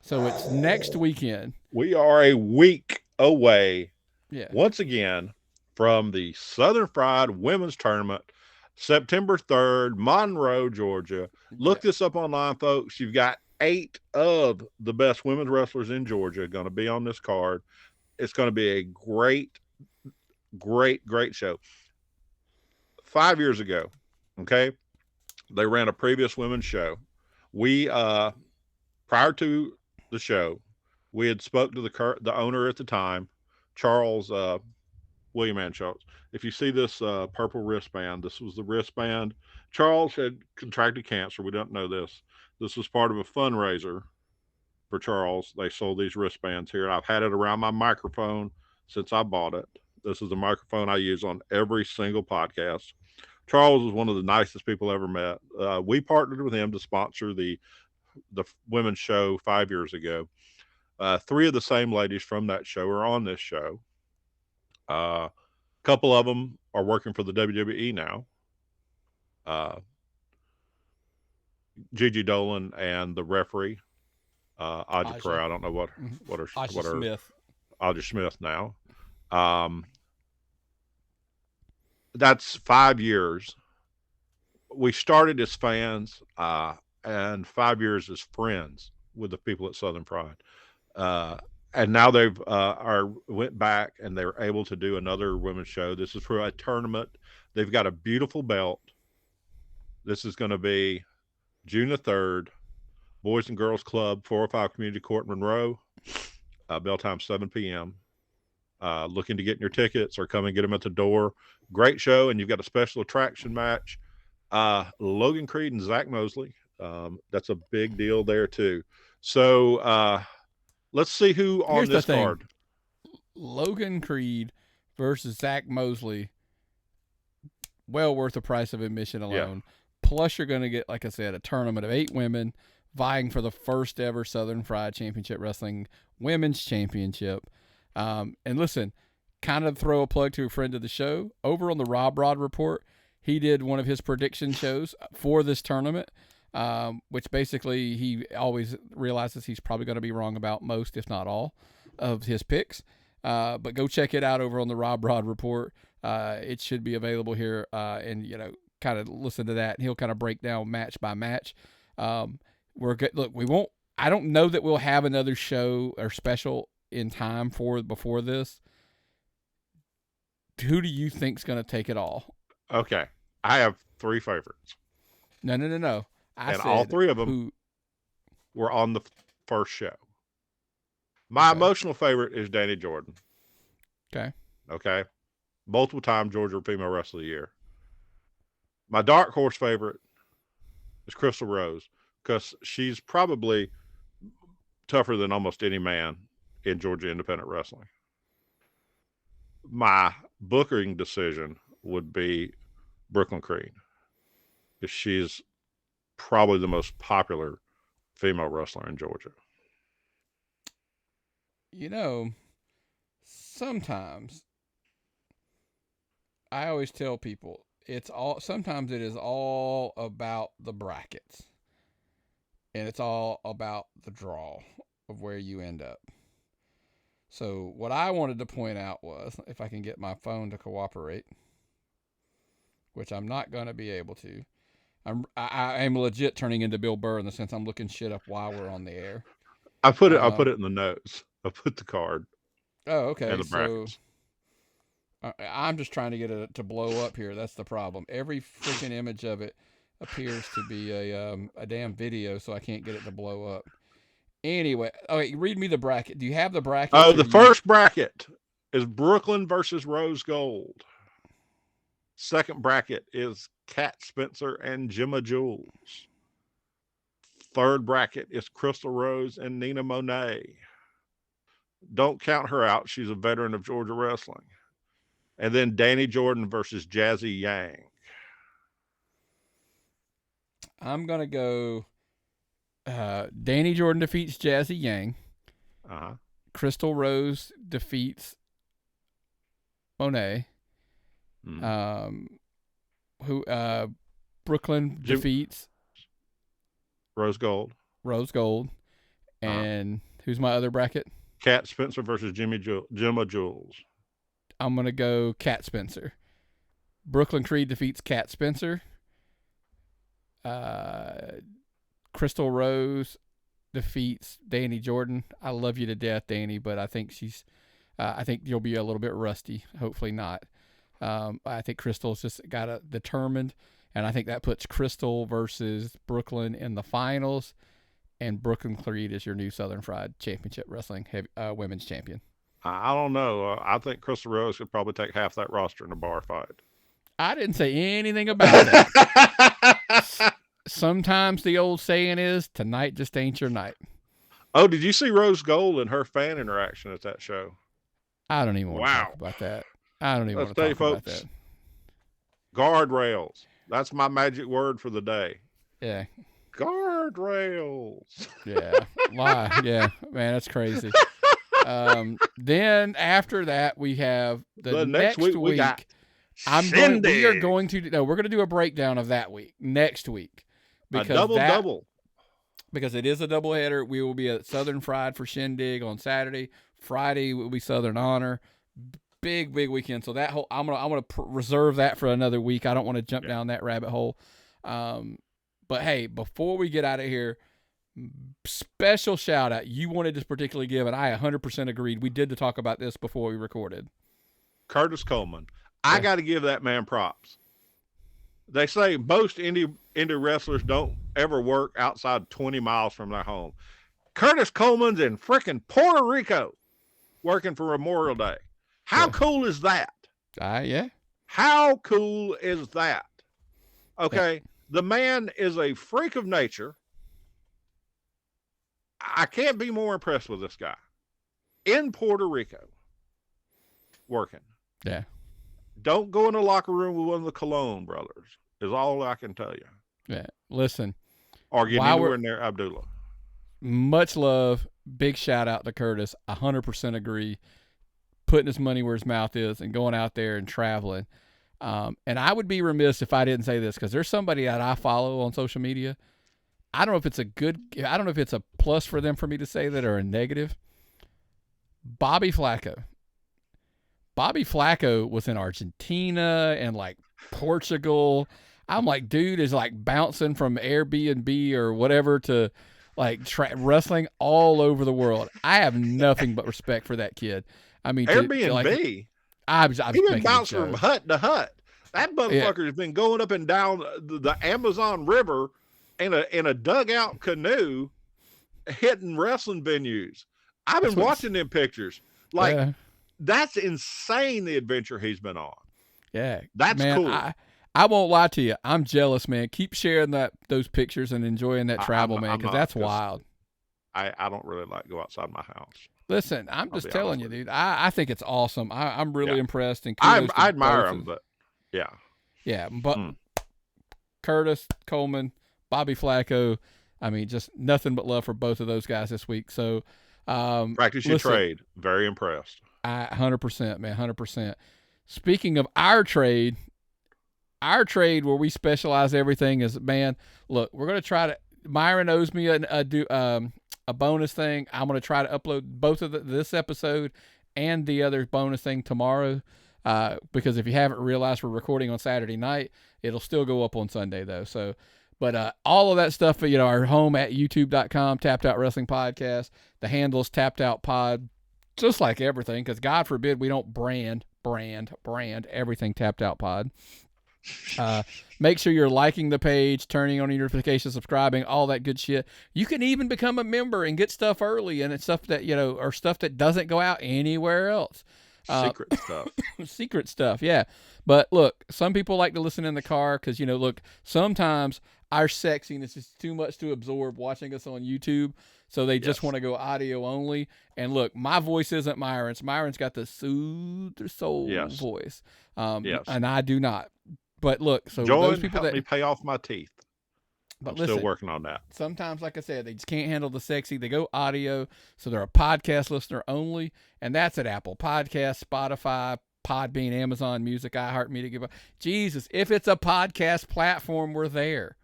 So it's next weekend. We are a week away. Yeah. Once again from the Southern Fried Women's Tournament, September 3rd, Monroe, Georgia. Look this up online, folks. You've got 8 of the best women's wrestlers in Georgia going to be on this card. It's going to be a great, great, great show. 5 years ago, okay, they ran a previous women's show. We, prior to the show, we had spoke to the owner at the time, Charles William Ann Schultz. If you see this purple wristband, this was the wristband. Charles had contracted cancer. We don't know this. This was part of a fundraiser for Charles. They sold these wristbands here. I've had it around my microphone since I bought it. This is the microphone I use on every single podcast. Charles was one of the nicest people I ever met. We partnered with him to sponsor the women's show 5 years ago. 3 of the same ladies from that show are on this show. A couple of them are working for the WWE now. Gigi Dolan and the referee, Aja Pereira. I don't know what her Smith. Aja Smith now. That's 5 years. We started as fans, and 5 years as friends with the people at Southern Pride. And now they've went back and they were able to do another women's show. This is for a tournament. They've got a beautiful belt. This is going to be June the 3rd, Boys and Girls Club, 405 Community Court, Monroe. Bell time 7 p.m. Looking to get in your tickets or come and get them at the door. Great show, and you've got a special attraction match. Logan Creed and Zach Mosley. That's a big deal there too. So let's see who on Here's the this thing. card. Logan Creed versus Zach Mosley. Well worth the price of admission alone. Plus, you're going to get, like I said, a tournament of 8 women vying for the first ever Southern Fried Championship Wrestling Women's Championship. And listen, kind of throw a plug to a friend of the show. Over on the Rob Rod Report, he did one of his prediction shows for this tournament, which basically he always realizes he's probably going to be wrong about most, if not all, of his picks. But go check it out over on the Rob Rod Report. It should be available here, and kind of listen to that. He'll kind of break down match by match. We're good. Look, we won't. I don't know that we'll have another show or special in time before this. Who do you think's going to take it all? Okay, I have 3 favorites. No. I said all 3 of them were on the first show. My emotional favorite is Danny Jordan. Okay. Multiple time Georgia Female Wrestler of the Year. My dark horse favorite is Crystal Rose because she's probably tougher than almost any man in Georgia independent wrestling. My booking decision would be Brooklyn Creed because she's probably the most popular female wrestler in Georgia. Sometimes I always tell people sometimes it is all about the brackets, and it's all about the draw of where you end up. So what I wanted to point out was, if I can get my phone to cooperate, which I'm not going to be able to, I am legit turning into Bill Burr in the sense I'm looking shit up while we're on the air. I put it in the notes. I put the card. Oh, okay. And the brackets. I'm just trying to get it to blow up here. That's the problem. Every freaking image of it appears to be a damn video, so I can't get it to blow up. Anyway, okay, read me the bracket. Do you have the bracket? Oh, the first bracket is Brooklyn versus Rose Gold. Second bracket is Kat Spencer and Gemma Jules. Third bracket is Crystal Rose and Nina Monet. Don't count her out. She's a veteran of Georgia wrestling. And then Danny Jordan versus Jazzy Yang. I'm going to go Danny Jordan defeats Jazzy Yang. Crystal Rose defeats Monet. Brooklyn defeats Rose Gold. And who's my other bracket? Kat Spencer versus Gemma Jules. I'm going to go Kat Spencer. Brooklyn Creed defeats Kat Spencer. Crystal Rose defeats Danny Jordan. I love you to death, Danny, but I think I think you'll be a little bit rusty. Hopefully not. I think Crystal's just got determined, and I think that puts Crystal versus Brooklyn in the finals, and Brooklyn Creed is your new Southern Fried Championship Wrestling Women's Champion. I don't know. I think Crystal Rose could probably take half that roster in a bar fight. I didn't say anything about that. Sometimes the old saying is, tonight just ain't your night. Oh, did you see Rose Gold and her fan interaction at that show? I don't even want to talk about that. I don't even want to talk about that. Guardrails. That's my magic word for the day. Yeah. Guardrails. Yeah. Lie. Yeah. Man, that's crazy. Then after that, we have the next week. We got we are going to we're going to do a breakdown of that week next week. Because double. Because it is a doubleheader. We will be at Southern Fried for Shindig on Saturday. Friday will be Southern Honor. Big weekend. So that whole I'm gonna reserve that for another week. I don't want to jump down that rabbit hole. But hey, before we get out of here, special shout out. You wanted to particularly give, and I 100% agreed. We did talk about this before we recorded. Curtis Coleman. I got to give that man props. They say most indie wrestlers don't ever work outside 20 miles from their home. Curtis Coleman's in freaking Puerto Rico working for Memorial Day. How cool is that? Yeah. How cool is that? Okay. The man is a freak of nature. I can't be more impressed with this guy in Puerto Rico working. Yeah. Don't go in the locker room with one of the Colon brothers is all I can tell you. Yeah. Listen. Or get anywhere near Abdullah. Much love. Big shout out to Curtis. 100% agree. Putting his money where his mouth is and going out there and traveling. And I would be remiss if I didn't say this, because there's somebody that I follow on social media. I don't know if it's a plus for them for me to say that or a negative. Bobby Flacco. Bobby Flacco was in Argentina and like Portugal. I'm like, dude is like bouncing from Airbnb or whatever to like wrestling all over the world. I have nothing but respect for that kid. I mean, Airbnb. I've He been bouncing from hut to hut. That motherfucker has been going up and down the Amazon River in a dugout canoe, hitting wrestling venues. I've been watching them pictures. Like, that's insane, the adventure he's been on. Yeah. That's cool. I won't lie to you. I'm jealous, man. Keep sharing those pictures and enjoying that travel, man, because that's wild. I don't really like to go outside my house. Listen, I'm just telling you, dude. I think it's awesome. I'm really impressed. And I admire him, but yeah. Yeah, but Curtis, Coleman, Bobby Flacco, I mean, just nothing but love for both of those guys this week. So, practice your trade. Very impressed. 100%, man, 100%. Speaking of our trade where we specialize everything is, man, look, we're going to try to, Myron owes me a bonus thing. I'm going to try to upload both of this episode and the other bonus thing tomorrow. Because if you haven't realized, we're recording on Saturday night. It'll still go up on Sunday though. So, but all of that stuff, our home at youtube.com, Tapped Out Wrestling Podcast. The handle's Tapped Out Pod, just like everything, because God forbid we don't brand everything Tapped Out Pod. Make sure you're liking the page, turning on your notifications, subscribing, all that good shit. You can even become a member and get stuff early, and it's stuff that, or stuff that doesn't go out anywhere else. Secret stuff. Secret stuff, yeah. But look, some people like to listen in the car because, look, sometimes our sexiness is too much to absorb watching us on YouTube, so they just want to go audio only. And look, my voice isn't Myron's. Myron's got the soothe their soul voice, and I do not. But look, so those people help me pay off my teeth. But I'm still working on that. Sometimes, like I said, they just can't handle the sexy. They go audio, so they're a podcast listener only, and that's at Apple Podcasts, Spotify, Podbean, Amazon Music, iHeartMedia. Jesus, if it's a podcast platform, we're there.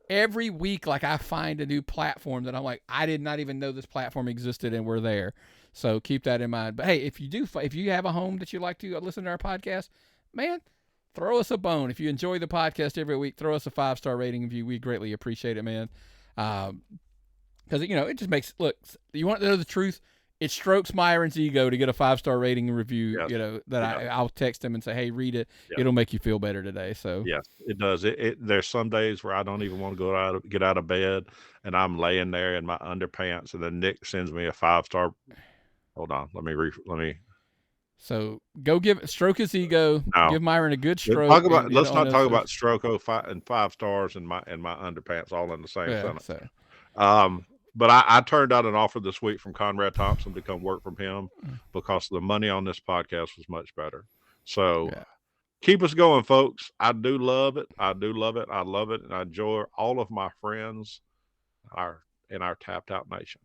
Every week, like, I find a new platform that I'm like, I did not even know this platform existed, and we're there. So keep that in mind. But hey, if you have a home that you like to listen to our podcast, man, throw us a bone. If you enjoy the podcast every week, throw us a 5-star rating review. We greatly appreciate it, man. Because, it just makes, look, you want to know the truth? It strokes Myron's ego to get a 5-star rating and review, I'll text him and say, hey, read it. Yes. It'll make you feel better today. So yes, it does. There's some days where I don't even want to get out of bed, and I'm laying there in my underpants, and then Nick sends me a 5-star. Hold on. Let me. So go stroke his ego. No. Give Myron a good stroke. Let's not talk about stroke and 5 stars in my underpants all in the same sentence. So. But I turned out an offer this week from Conrad Thompson to come work from him because the money on this podcast was much better. So keep us going, folks. I do love it. I love it. And I enjoy all of my friends in our Tapped Out Nation.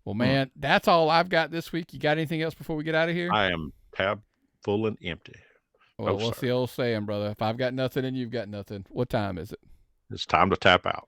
Well, man, that's all I've got this week. You got anything else before we get out of here? I am tab full and empty. Well, what's the old saying, brother? If I've got nothing and you've got nothing, what time is it? It's time to tap out.